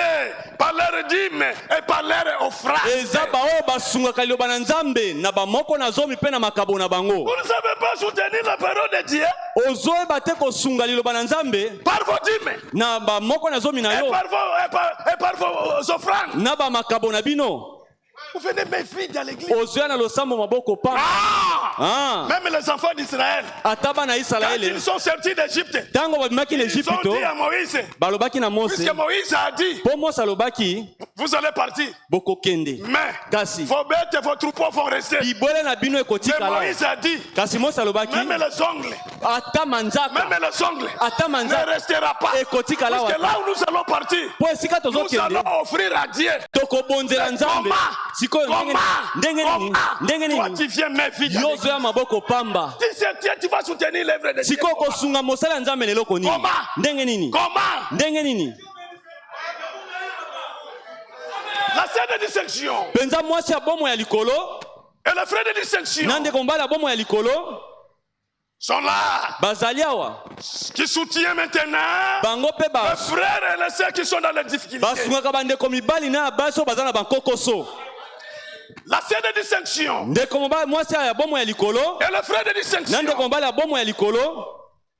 par leur dîme et par leur offrande. eza baoyo basungaka liloba na Nzambe na bamoko na zomi mpe na makabo na bango. Vous ne savez pas soutenir la parole de Dieu Ozoyeba te kosunga liloba na Nzambe par vos dîmes na bamoko na zomi na et yo par vos offrandes. na bamakabo na bino. Vous venez mes filles dans l'église. Ozoya na losambo maboko pa. Ah, Même les enfants d'Israël, ata bana quand Israele ils sont sortis d'Égypte, tango babimaki na ils ont Ejipito dit à Moïse, balobaki na Mose puisque Moïse a dit, po Mose alobaki vous allez partir, bokokende mais kasi vos bêtes et vos troupeaux vont rester. bibwele na bino Mais ekotikala. Moïse a dit, Kasi Mose alobaki même les ongles, ata manzaka même les ongles ata ne manzaka restera pas. ekotikala Parce que wa là où nous allons partir, po esika nous tozokende allons offrir à Dieu. tokobonzela Nzambe. Sikoyo ndenge nini ndenge Toi nini tu viens mes filles dans yo l'église. zoya maboko pamba. Tu vas soutenir l'œuvre de Dieu. Sikoyo kosunga mosala ya Nzambe leloko nini? Comment? Ndenge nini? Comment? Ndenge nini? La sœur de distinction Penza mwasi ya bomo ya likolo et le frère de distinction na ndeko mbala ya bomo ya likolo sont là, bazali awa qui soutiennent maintenant bango mpe les frères et les sœurs qui sont dans les difficultés. basungaka bandeko mibali na ya basi oyo baza na bankokoso. La sœur de distinction Ndeko mobali mwasi ya bomo ya likolo et le frère de na distinction ndeko mobali ya bomo ya likolo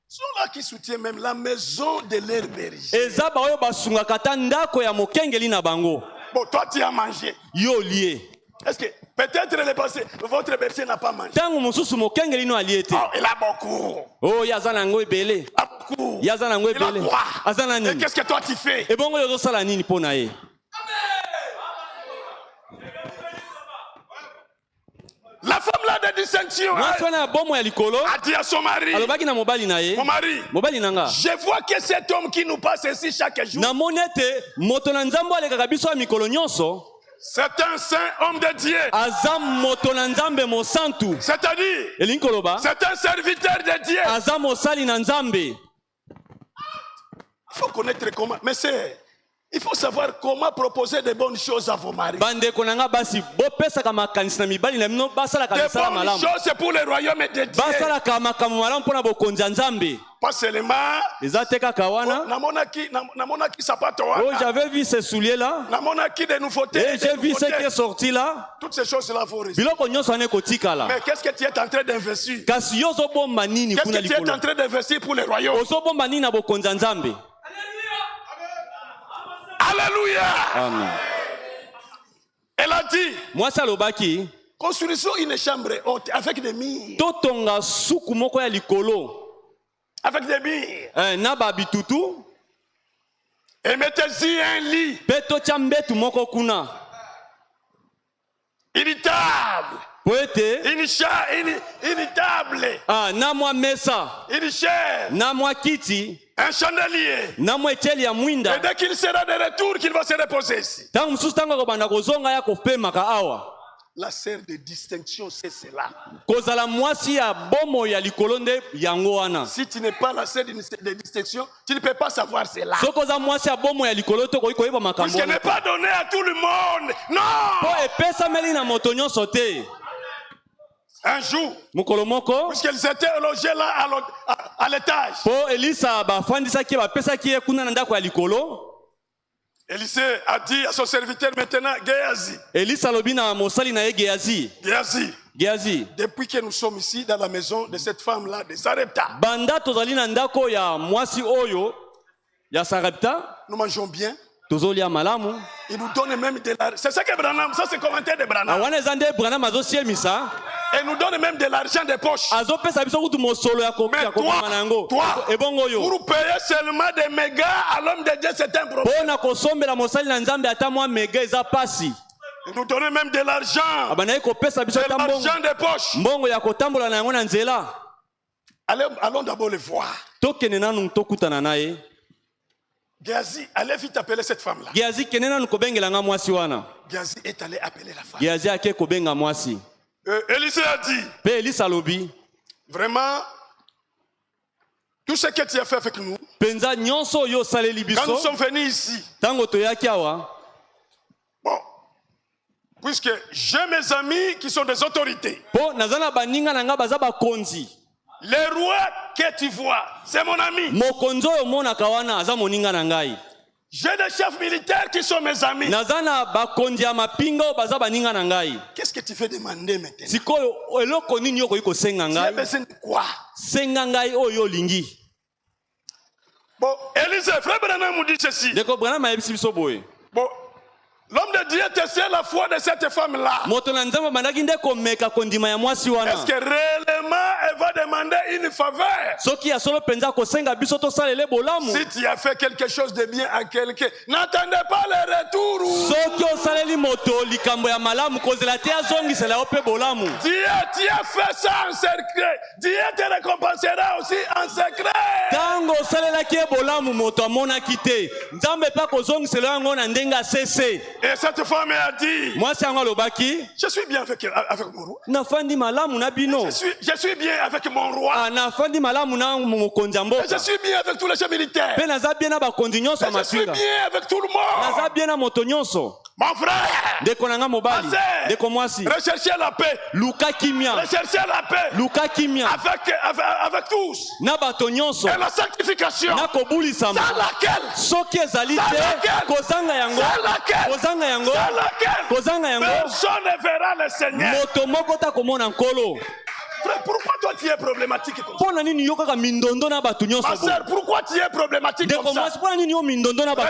sont là qui soutiennent même la maison de leur berger. eza baoyo basungaka ata ndako ya mokengeli na bango. Bon, toi tu as mangé. Yo lie Est-ce que peut-être le passé, votre berger n'a pas mangé? ntango mosusu mokengeli no alie te. Oh, il a beaucoup. Oh, ye aza na yango ebele, Il a beaucoup. ye aza na yango Il a ebele, quoi? aza na Et nini? qu'est-ce que toi tu fais? Ebongo yo ozosala nini mpo na ye? La femme là de distinction Mwasi wana ya bomo ya likolo a dit à son mari, alobaki na mobali na ye, mon mari, mobali na nga, je vois que cet homme qui nous passe ici chaque jour, namoni ete moto na Nzambe alekaka biso ya mikolo nyonso c'est un saint homme de Dieu. aza moto na Nzambe mosantu. C'est-à-dire, Elingi koloba c'est un serviteur de Dieu. aza mosali na Nzambe. Il faut connaître comment. Mais c'est Il faut savoir comment proposer de bonnes choses à vos maris. Des bonnes choses pour le royaume de Dieu. Pas seulement. Oh, j'avais vu ces souliers là. Des nouveautés. Et j'ai vu ce qui est sorti là. Toutes ces choses là faut réussir. Mais qu'est-ce que tu es en train d'investir? Qu'est-ce que tu es en train d'investir pour le royaume? Alléluia. Amen. Elle a dit, moi ça lobaki. Construisons une chambre haute avec des murs. Totonga suku moko ya likolo. Avec des murs. Naba bitutu. Et mettez-y un lit. Peto chambetu moko kuna. Une table. Poete. Une table. Ah, na moi mesa. Une chaise. Na moi kiti. Un chandelier. Na moi eteli ya mwinda. Et dès qu'il sera de retour, qu'il va se reposer ici. Tangu mususu tango kobanda kozonga ya kopemaka awa. La sœur de distinction, c'est cela. Kozala mwasi ya bomo ya likolo nde yango wana. Si tu n'es pas la sœur de distinction, tu ne peux pas savoir cela. Sokoza mwasi ya bomo ya likolo to koyeba makambo. Puisque n'est pas donné à tout le monde. Non. Po epesa meli na moto nyonso te. Un jour, mukolomoko, puisqu'ils étaient logés là à l'étage. Po Elisa ba fandisa ki ba pesa ki kuna na ndako ya likolo. Élisée a dit à son serviteur maintenant, Géasi. Elisa lobina mosali na Géasi. Géasi. Depuis que nous sommes ici dans la maison de cette femme là de Sarepta. Banda tozali na ndako ya mwasi oyo ya Sarepta. Nous mangeons bien. Tozolia malamu. Il nous donne même de l'argent. C'est ça que Branham, ça c'est commentaire de Branham. Awana zande Branham azosie misa. Et nous donne même de l'argent de poche. Azo pesa biso kutu mosolo ya ko ya ko manango. Ebongo yo. Pour payer seulement des mégas à l'homme de Dieu, c'est un problème. Pona ko sombela mosali na Nzambe ata mwa méga eza pasi. Il nous donne même de l'argent. Abana ko pesa biso ta mbongo. L'argent de poche. Mbongo ya kotambola na yango na nzela. Allons d'abord le voir. Tokene nanu tokutana naye. Géasi, allez vite appeler cette femme-là. Géasi kenena nukobengela nga mwasi wana. Géasi est allé appeler la femme. Géasi ake kobenga mwasi. Élisée a dit. Pe Elisa lobi. Vraiment, tout ce que tu as fait avec nous. Penza nyonso yo saleli biso. Quand nous sommes venus ici. Tango toyaki awa. Bon, puisque j'ai mes amis qui sont des autorités. Po nazana baninga nanga baza bakonzi. Le roi que tu vois, c'est mon ami. Mokonzo yo mona kawana aza moninga nangai. J'ai des chefs militaires qui sont mes amis. Nazana bakonzi ya mapinga baza baninga nangai. Qu'est-ce que tu veux demander maintenant? Sikoyo eloko nini yoko iko senga ngai? Tu as besoin de quoi? Senga ngai oyo lingi. Bon, Élisée, frère Branham nous dit ceci. Deko Branham a yebisi biso boye. Bon, l'homme de Dieu testait la foi de cette femme-là. Est-ce que réellement elle va demander une faveur? Si tu as fait quelque chose de bien à quelqu'un, n'attendez pas le retour. Dieu a fait ça en secret. Dieu te récompensera aussi en secret. Et cette femme a dit, je suis bien avec mon roi. Je suis bien avec mon roi. Je suis bien avec tous les chefs militaires. Je suis bien avec tout le monde. Mon frère, recherchez la paix. Recherchez la paix avec tous. Et la sanctification. Sans laquelle personne ne verra le Seigneur. Frère, pourquoi toi tu es problématique comme ça? Ma soeur, pourquoi tu es problématique comme ça?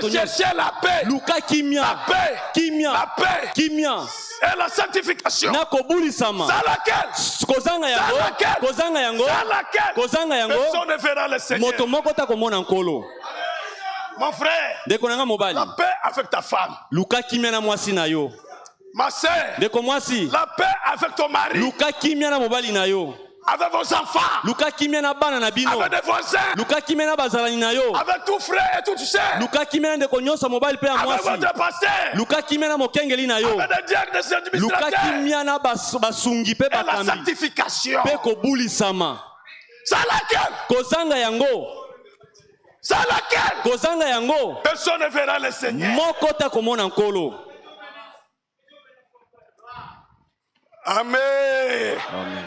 Recherchez la paix. La paix. Et la sanctification. Sans laquelle personne ne verra le Seigneur. Mon frère, la paix avec ta femme. Ma soeur, la paix avec ton mari. Avec vos enfants. Avec des voisins. Avec tous frères et toutes sœurs. Avec votre pasteur. Avec des diacres, des administrateurs. Et la sanctification. Sans laquelle Sans laquelle kozanga yango personne ne verra le Seigneur. moko ta komona nkolo. Amen. Amen.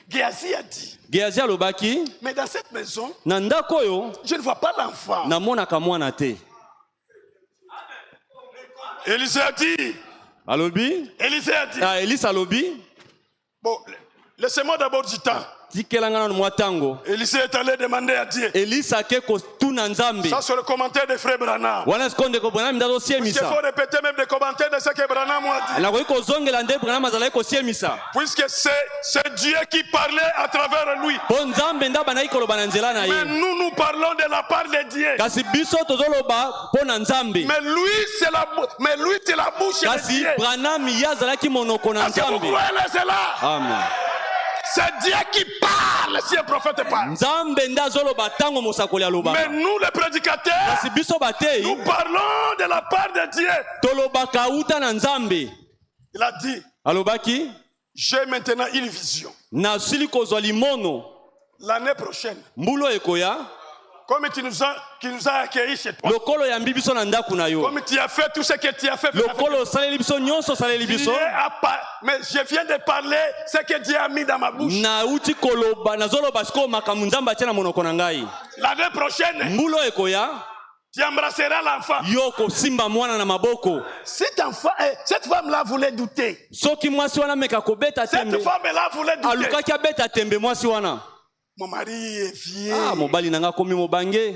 Géasi a dit. Géasi alobaki, mais dans cette maison, na ndako oyo je ne vois pas l'enfant. namonaka mwana te. Élisée a dit. Alobi? Élisée a dit. Ah, Élise alobi? Bon, laissez-moi d'abord du temps. Tikelanga na mwatango. Élisée est allé demander à Dieu. Élise ake kotuna nzambe. Ça c'est le commentaire de frère Branham. Wana skonde ko Branham ndazo Parce qu'il siemisa. faut répéter même des commentaires de ce que Branham a dit. Na ko kozongela nde Branham azala ko siemisa. Puisque c'est Dieu qui parlait à travers lui. Po nzambe nda bana ikoloba na nzela na ye. Mais nous parlons de la part de Dieu. Kasi biso tozoloba po na nzambe. Mais lui c'est la bouche de Kasi Dieu. Branham yazalaki monoko na Est-ce que vous nzambe. croyez cela? Amen. C'est Dieu qui parle si un prophète parle. Nzambe nda zoloba tango mosakoli aloba. Mais nous les prédicateurs, Kasi biso batei nous parlons de la part de Dieu. tolobaka uta na nzambe. Il a dit, Alobaki j'ai maintenant une vision. na sili kozwa limono L'année prochaine, mbulo ekoya comme tu nous as accueillis chez toi, lokolo yambi biso na ndaku na yo. comme tu as fait tout ce que tu as fait, Lokolo saleli biso nyonso saleli biso. mais je viens de parler ce que Dieu a mis dans ma bouche. Na uti koloba na zoloba siko makambo nzambe atia na monoko na ngai. L'année prochaine, Mbulo ekoya tu embrasseras l'enfant. yo kosimba mwana na maboko. Cet enfant, cette femme-là voulait douter. Soki mwasi wana meka kobeta Cette tembe. femme-là voulait douter. Alukaki abeta tembe mwasi wana. Mon mari est vieux. Ah, mobali nanga komi mobange.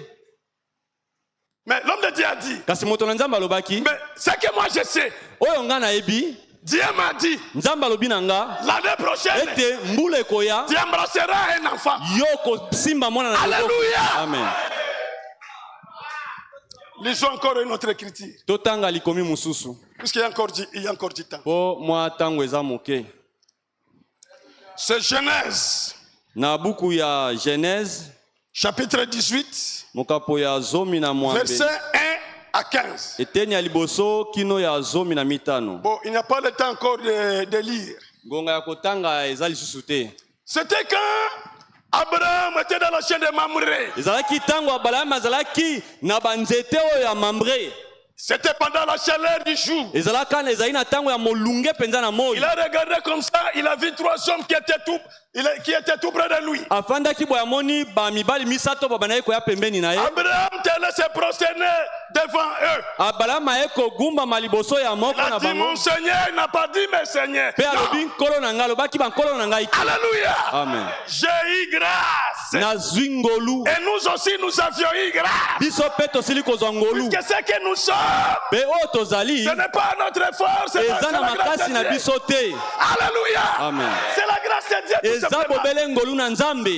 Mais l'homme de Dieu a dit, Kasi moto na nzambe alobaki, mais ce que moi je sais, oyo nga na ebi, Dieu m'a dit, nzambe alobi na nga, l'année prochaine, ete mbula ekoya, tu embrasseras un enfant. yo kosimba mwana na maboko. Alléluia. Amen. Lisons encore une autre écriture. Totanga likomi mususu. Puisqu'il y a encore du temps. Po mwa tango eza moke. C'est Genèse, Na buku ya Genèse, chapitre 18, mokapo ya zomi na mwambe. verset 1 à 15. Eteni ya liboso kino ya zomi na mitano. Bon, il n'y a pas le temps encore de lire. Ngonga ya kotanga eza lisusu te. C'était quand Abraham était dans la chaîne de Mamré. Ezalaki tango Abraham azalaki na banzete oyo ya Mamre. C'était pendant la chaleur du jour. Ezalaka na ezali na tango ya molunge penza na moi. Il a regardé comme ça, il a vu trois hommes qui étaient tout près de lui. Afandaki boya moni ba mibali misato ba banaye ko ya pembeni na ye. Abraham telle se prosterner devant eux. Abraham eko gumba maliboso ya moko Il a na dit, bango. mon Seigneur, il n'a pas dit mes seigneurs. Pe alobi nkolo na ngalo baki ba nkolo na ngai. Alléluia. Amen. J'ai eu grâce. Na zwingolu. Et nous aussi, nous avions eu grâce. Biso pe tosili kozwa ngolu. Puisque ce que nous sommes, Pe o tozali. ce n'est pas notre force, c'est Eza na la grâce makasi de na Dieu. biso te. Alléluia. Amen. C'est la grâce de Dieu. Tout Eza simplement. bobele ngolu na nzambe.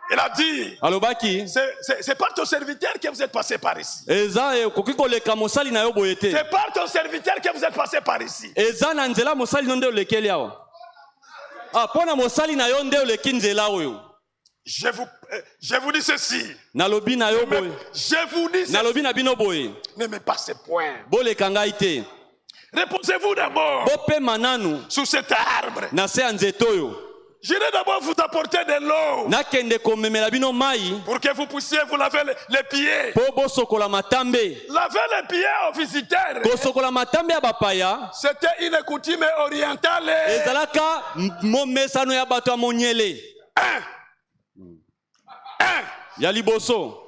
Il a dit, Alobaki. c'est par ton serviteur que vous êtes passé par ici. Eza koki koleka mosali na yo boye te. C'est par ton serviteur que vous êtes passé par ici. Eza na nzela mosali no nde olekeli awa. Ah, pona mosali na yo nde oleki nzela oyo. Je vous dis ceci. Nalobi na yo boye. Je vous dis ceci. Nalobi na bino boye. Ne me passez point. Boleka ngai te. Reposez-vous d'abord Bopema nanu sous cet arbre. na se ya nzete oyo. J'irai d'abord vous apporter de l'eau Nakende komemela bino mai pour que vous puissiez vous laver les pieds. po bosokola matambe. Laver les pieds aux visiteurs. Kosokola matambe ya bapaya. C'était une coutume orientale. Ezalaka momesano ya bato ya monyele. Ya liboso.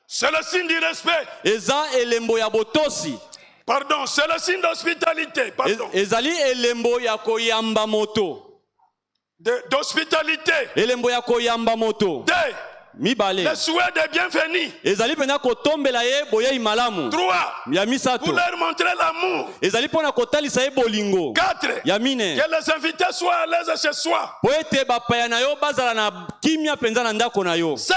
C'est le signe du respect. Eza elembo ya botosi. Pardon, c'est le signe d'hospitalité. Pardon. Ezali elembo ya koyamba moto. D'hospitalité. Elembo ya koyamba moto. Mibale. Le souhait de bienvenue. Ezali pena kotombela ye boye malamu. 3. Ya misato. Pour leur montrer l'amour. Ezali pona kotalisa ye bolingo. 4. Ya mine. Que les invités soient à l'aise chez soi. Po ete bapaya na yo bazala na kimia penza na ndako na yo. 5.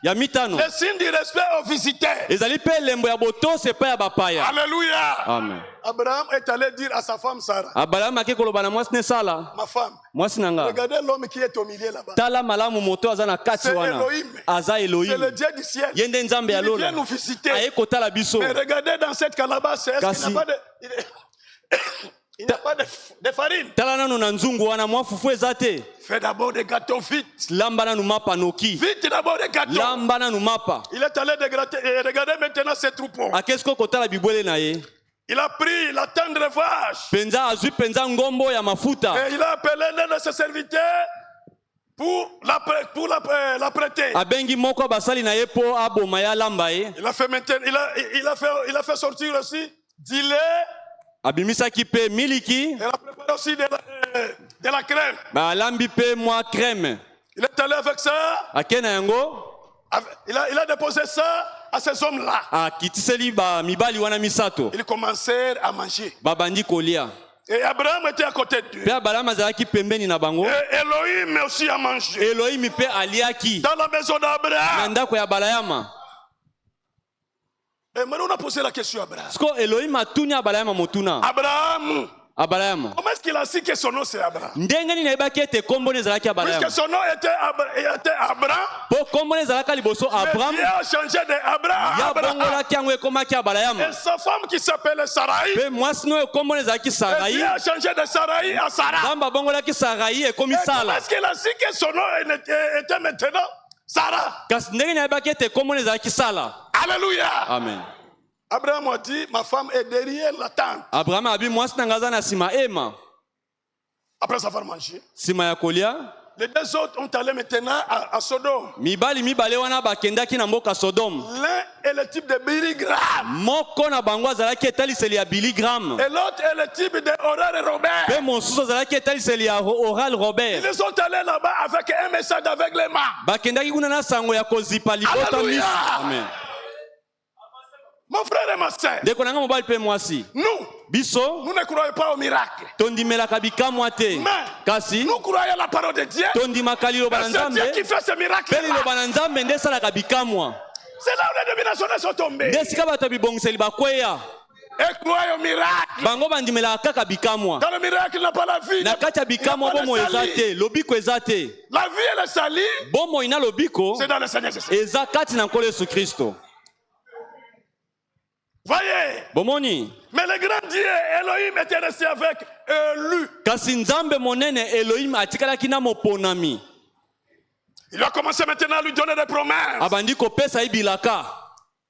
Ya mitano. Le signe du respect aux visiteurs. Ezali pe elembo ya botosi pa ya bapaya. Alléluia. Amen. Abraham est allé dire à sa femme Sarah. Abraham ake koloba na mwasi ne sala. Ma femme. Mwasi nanga. Regardez l'homme qui est au milieu là-bas. Tala malamu moto aza na kati C'est wana. Elohim. Aza C'est Elohim. le Dieu du ciel. Yende nzambe ya Il vient lola. nous visiter. Aye kotala biso. Mais regardez dans cette calabace, est-ce qu'il n'y a pas de... Il n'y a pas de farine. Fais d'abord des gâteaux vite. Vite d'abord des gâteaux. Il est allé regarder maintenant ses troupeaux. Il a pris la tendre vache. Et il a appelé l'un de ses serviteurs pour la prêter. Il a fait maintenant, il a fait sortir aussi du lait. Abimisaki pe miliki. Il a préparé aussi de la crème. Crème. Il est allé avec ça. Il a déposé ça à ces hommes-là. Ils commencèrent à manger. Et Abraham était à côté d'eux. Et Elohim aussi a mangé. Dans la maison d'Abraham. Et maintenant on a posé la question à Abraham. Abraham. Comment est-ce qu'il a su que son nom c'est Abraham? Puisque son nom était Abraham. Mais Dieu a changé d'Abraham. Et sa femme qui s'appelait Sarai. Et Dieu a changé de Sarai à Sarah. Et comment est-ce qu'il a su que son nom était maintenant Sarah? Alléluia. Amen. Abraham a dit, ma femme est derrière la tente. Après avoir mangé, les deux autres ont allé maintenant à Sodome. L'un est le type de Billy Graham. Et l'autre est le type de Oral Robert. Ils sont allés là-bas avec un message d'aveuglement. Alléluia. Amen. Mon frère et ma soeur, nous ne croyons pas au miracle. Mais nous croyons à la parole de Dieu. C'est Dieu qui fait ce miracle. C'est là où les dominations sont tombées. Et croyez au miracle. Dans le miracle, il n'y a pas la vie. Il n'y a pas le salut. La vie et le salut, c'est dans le Seigneur Jésus. Voyez. Mais le grand Dieu Elohim était resté avec Élu. Il a commencé maintenant à lui donner des promesses.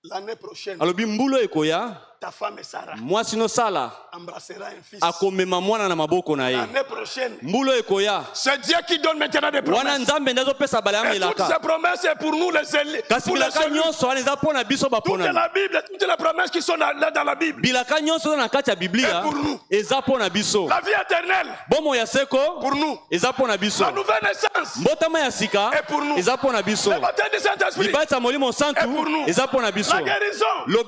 L'année prochaine, ta femme Sarah embrassera un fils. L'année prochaine, c'est Dieu qui donne maintenant des promesses. Et toutes ces promesses c'est pour nous les élus. Toute la Bible, toutes les promesses qui sont là dans la Bible. Et pour nous. La vie éternelle. Pour nous. La nouvelle naissance. Et pour nous. Le baptême du Saint-Esprit. Et pour nous. La guérison. Et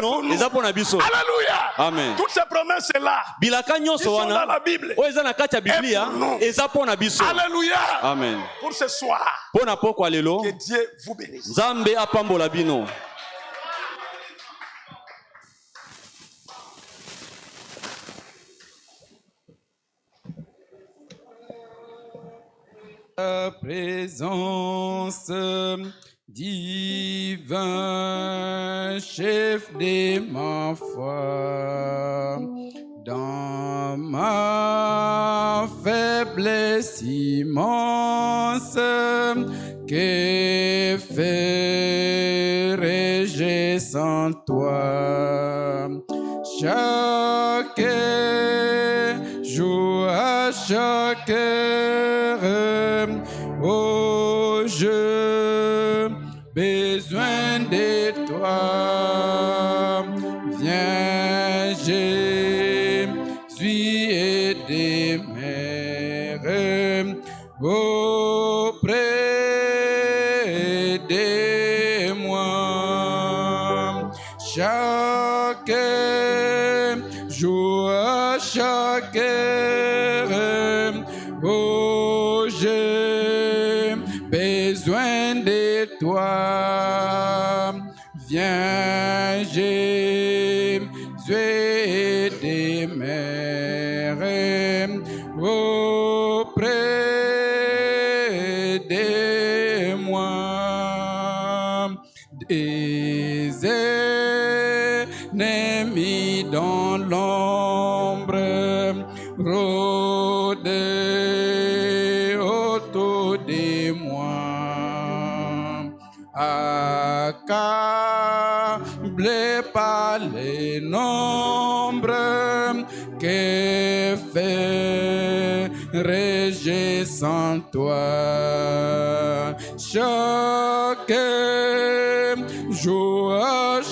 pour nous. Alléluia. Amen. Toutes ces promesses là. Qui sont dans la Bible. Et pour nous. Alléluia. Amen. Pour ce soir. Que Dieu vous bénisse. La présence divin, chef de ma foi, dans ma faiblesse immense, que ferais-je sans toi? Chaque jour, à chaque heure, oh, j'ai besoin de toi. Viens, Jésus, et demeure auprès de moi. Chaque jour, à chaque heure, oh, j'ai besoin de toi. Viens, Jésus, et demeure auprès de moi. Des ennemis dans l'ombre les nombres que ferais-je sans toi? Chaque jour,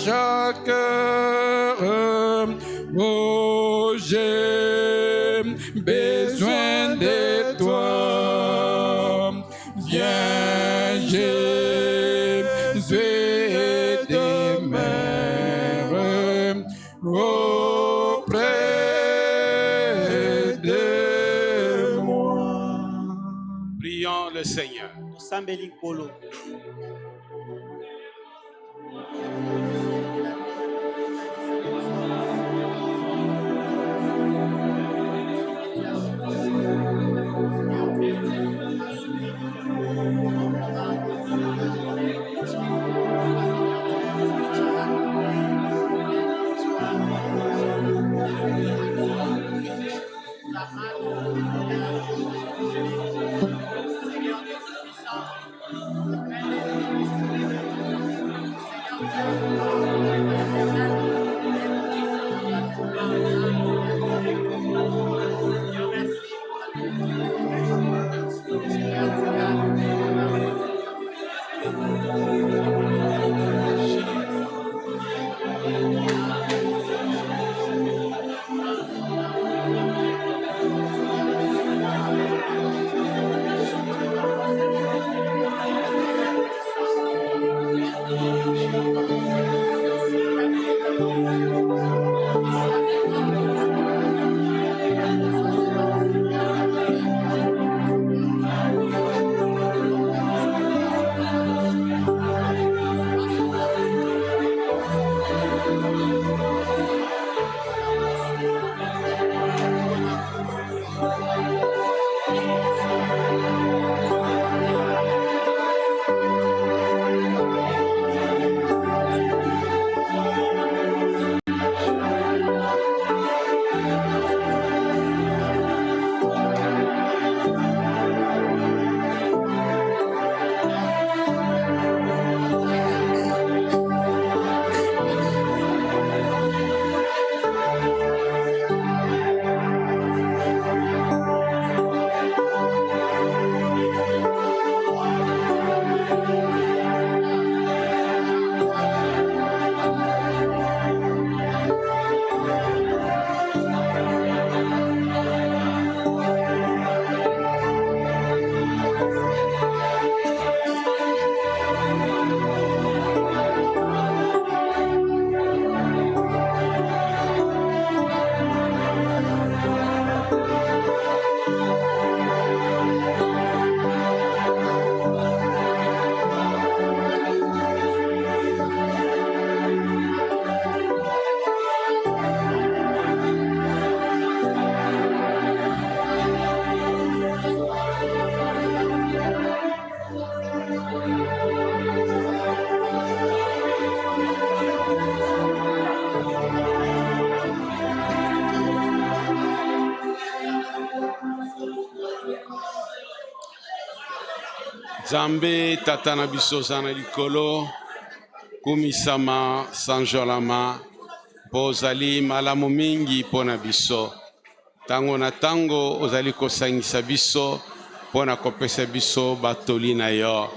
chaque heure, oh, j'ai besoin de toi. Viens, Jésus, demeure auprès de moi. Prions le Seigneur. Nzambe tata na biso zana likolo kumisama sanjolama bozali malamu mingi pona biso tango na tango ozali kosangisa biso pona kopesa biso batoli na yo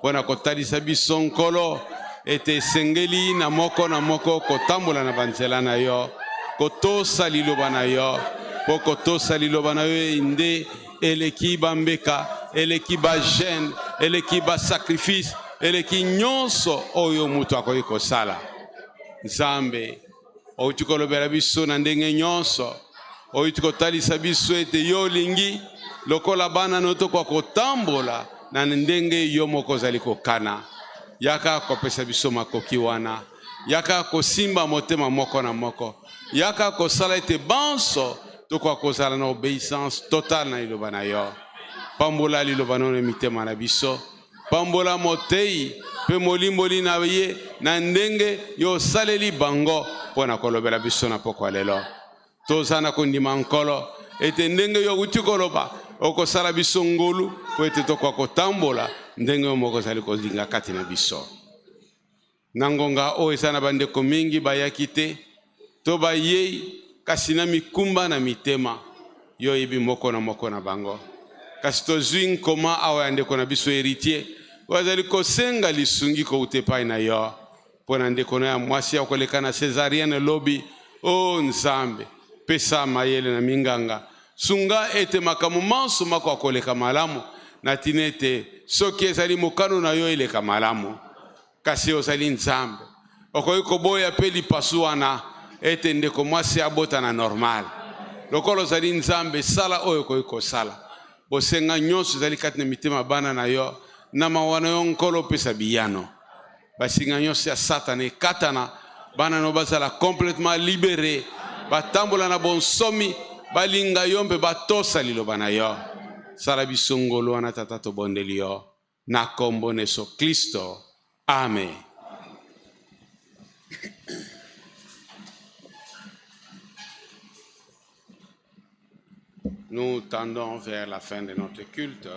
pona kotalisa biso nkolo ete sengeli na moko kotambola na banzela na yo kotosa liloba na yo po kotosa liloba na yo inde eleki bambeka eleki ba jeune eleki ba sacrifice eleki nyonso oyo mutu akoki kosala Nzambe outi kolobela biso na ndenge nyonso outi kotalisa biso ete yo lingi lokola bana noto kwa kotambola na ndenge yo moko ozali kokana yaka kopesa biso makoki wana yaka kosimba motema moko na moko yaka kosala ete banso tokwa kozala na obéissance totale na liloba na yo pambola liloba na mitema na biso pambola motei pe molimboli na ye na ndenge yo saleli bango pona kolobela biso na pokwa lelo tozana kondima nkolo ete ndenge yo uti koloba okosala biso ngolu po ete tokwa kotambola ndenge yo moko zali kolinga kati na biso nangonga o eza na bandeko mingi bayaki te toba yei kasina mikumba na mitema yo yebi moko na bango kasi tozwi nkoma awa ndeko na biso héritier wazali kosenga lisungi ko utepai na yo pona ndeko na mwasi akoleka na césarienne lobi o nzambe pesa mayele na minganga sunga ete makamu manso mako akoleka malamu na tinete soki ezali mokano na yo eleka malamu kasi ozali nzambe okoki koboya pe lipasu wana ete ndeko mwasi abota na normal lokolo ozali nzambe sala oyo okoki kosala bosenga nyonso ezali kati na mitema bana na yo na mawana yo nkolo opesa biyano basinga nyonso ya satana ekatana bana no bazala complètement libéré batambola na bonsomi balinga yo mpe batosa liloba na yo sala biso ngolu wana tata tobondeli yo na kombo na Yesu Kristo amen. Nous tendons vers la fin de notre culte.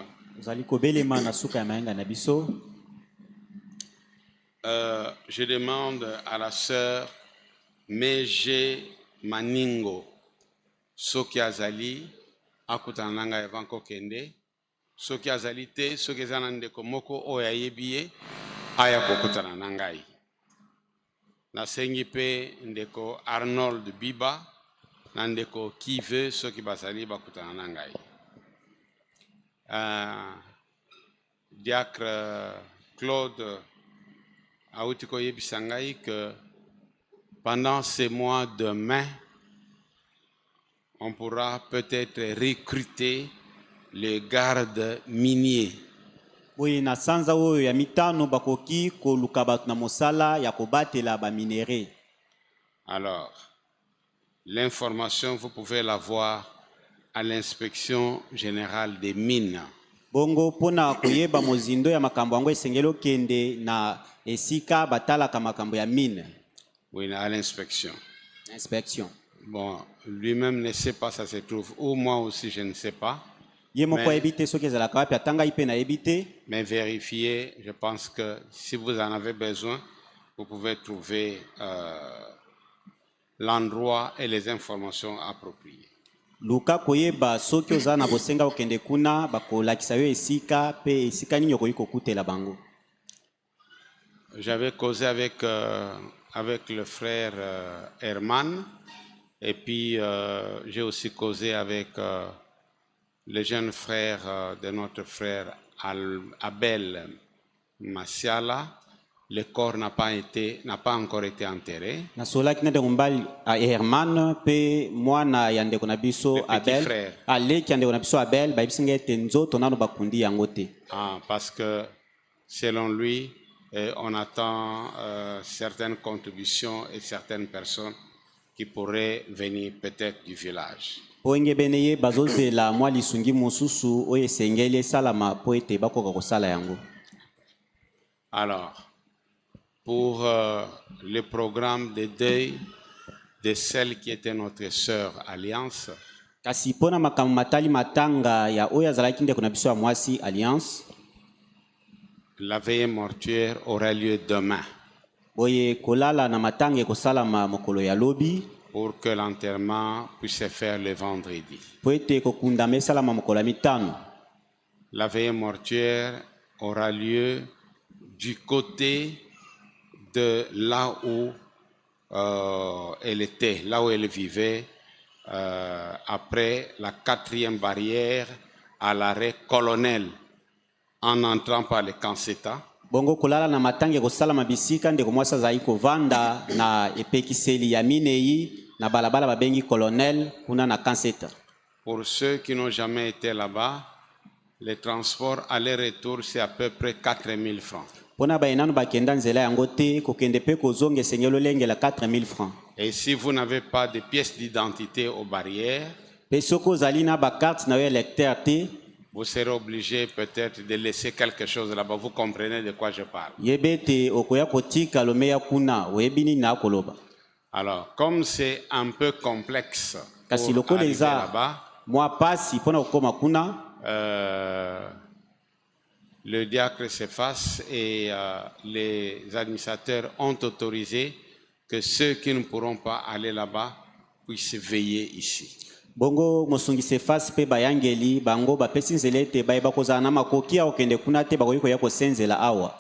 Je demande à la sœur Meje Maningo soki azali akutana nanga evanko kende soki azali te soki ezana ndeko moko oyo ayebi ye aya kokutana na ngai. Nasengi pe ndeko Arnold Biba na ndeko Kive soki bazali bakutana na ngai. Diacre Claude auti koyebisa ngai que pendant ces mois de mai on pourra peut-être recruter les gardes miniers. Oui, na sanza oyo ya mitano bakoki koluka batu na mosala ya kobatela ba minéraux. Alors, l'information vous pouvez l'avoir à l'inspection générale des mines. Bongo pona koyeba mozindo ya makambo yango esengelo kende na esika batalaka makambo ya mine. Oui, à l'inspection. Inspection. Bon, lui-même ne sait pas ça se trouve ou moi aussi je ne sais pas. Mais vérifiez, je pense que si vous en avez besoin, vous pouvez trouver l'endroit et les informations appropriées. Luka koyeba soki ozana bosenga okende kuna bakolakisa yo esika pe esika nini okoki kokutela bango. J'avais causé avec le frère Herman et puis j'ai aussi causé avec le jeune frère de notre frère Abel Masiala. Le corps n'a pas encore été enterré. Le petit frère. Parce que selon lui, on attend certaines contributions et certaines personnes qui pourraient venir peut-être du village. Alors, pour le programme de deuil de celle qui était notre sœur Alliance, la veillée mortuaire aura lieu demain. Pour que l'enterrement puisse se faire le vendredi. La veillée mortuaire aura lieu du côté de là où elle était, là où elle vivait, après la 4e barrière à l'arrêt Colonel, en entrant par le Kanseta. Bongo kolala na matange kosala mabisika ndeko mwasa zaiko vanda na epekiseli ya minei na balabala babengi Colonel kuna na Kanseta. Pour ceux qui n'ont jamais été là-bas, le transport aller-retour c'est à peu près 4000 francs. Pona bainanu bakenda nzela yango te kokende pe kozonge sengelo lengela 4000 francs. Et si vous n'avez pas de pièces d'identité aux barrières, pe soko zalina ba carte na yo électeur te, vous serez obligé peut-être de laisser quelque chose là-bas. Vous comprenez de quoi je parle. Alors, comme c'est un peu complexe pour arriver là-bas, le diacre s'efface et les administrateurs ont autorisé que ceux qui ne pourront pas aller là-bas puissent veiller ici. Bongo mosungise fasi pe bayangeli bango bapesi nzela ete bayeba kozala na makoki akokende kuna te bakoki koya kosenzela awa.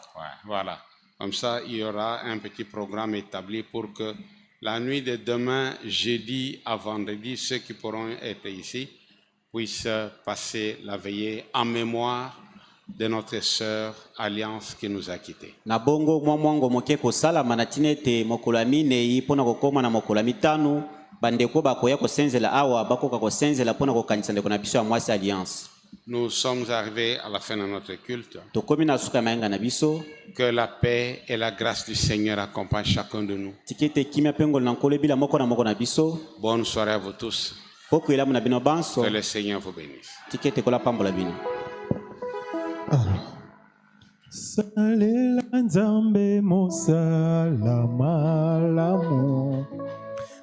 Voilà. Comme ça, il y aura un petit programme établi pour que la nuit de demain, jeudi à vendredi, ceux qui pourront être ici puissent passer la veillée en mémoire de notre sœur Alliance qui nous a quittés. Na bongo mwango moke kosala manatine te mokolo minei pona kokoma na mokolo mitano bandeko bakoya kosenzela awa bakoka kosenzela pona kokanisa ndeko na biso ya mwasi Alliance. Nous sommes arrivés à la fin de notre culte. Que la paix et la grâce du Seigneur accompagnent chacun de nous. Bonne soirée à vous tous. Que le Seigneur vous bénisse.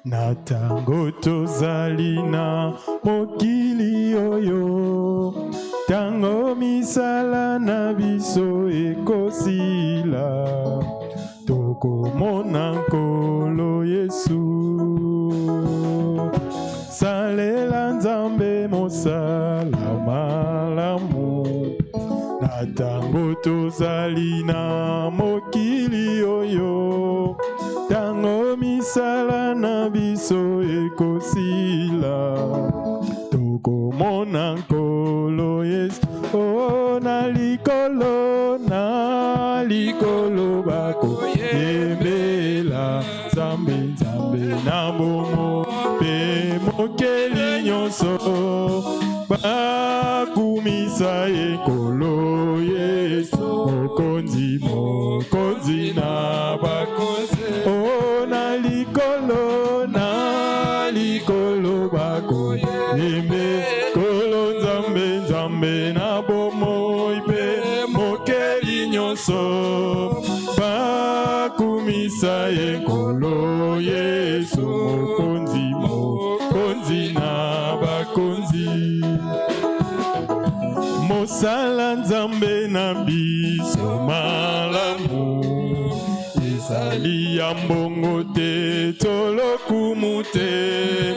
Natango tozalina mokili oyo tango misala na biso ekosila tokomona nkolo Yesu salela nzambe mosala malamu natango tozalina mokili oyo tango misala na biso ekosila tokomona nkolo Yesu o na likolo bakoyembela nzambe na bomo pe mokeli nyonso bakumisa ekolo Yesu mokonzi na bakonzi na likolo bakoyembe kolo nzambe na bomoi pe mokeli nyonso bakumisa ekolo Yesu mokonzi na bakonzi mosala nzambe na biso malamu ezali ya mbongo te tolokumu te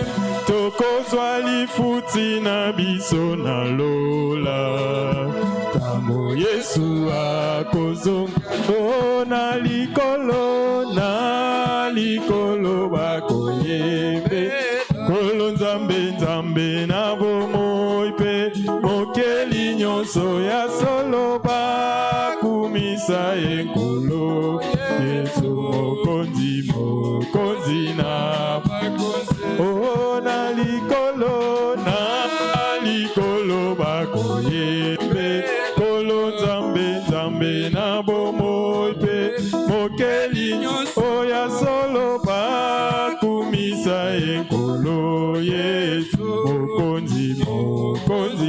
tokozwa lifuti na biso na lola tango Yesu akozonga na likolo bakoyembe kolo nzambe na bomoi pe mokeli nyonso ya solo bakumisa ekolo Yesu mokonzi na bakonzi na likolo bakoyembe kolo nzambe na bomoi pe mokeli nyonso ya solo bakumisa ekolo Yesu mokonzi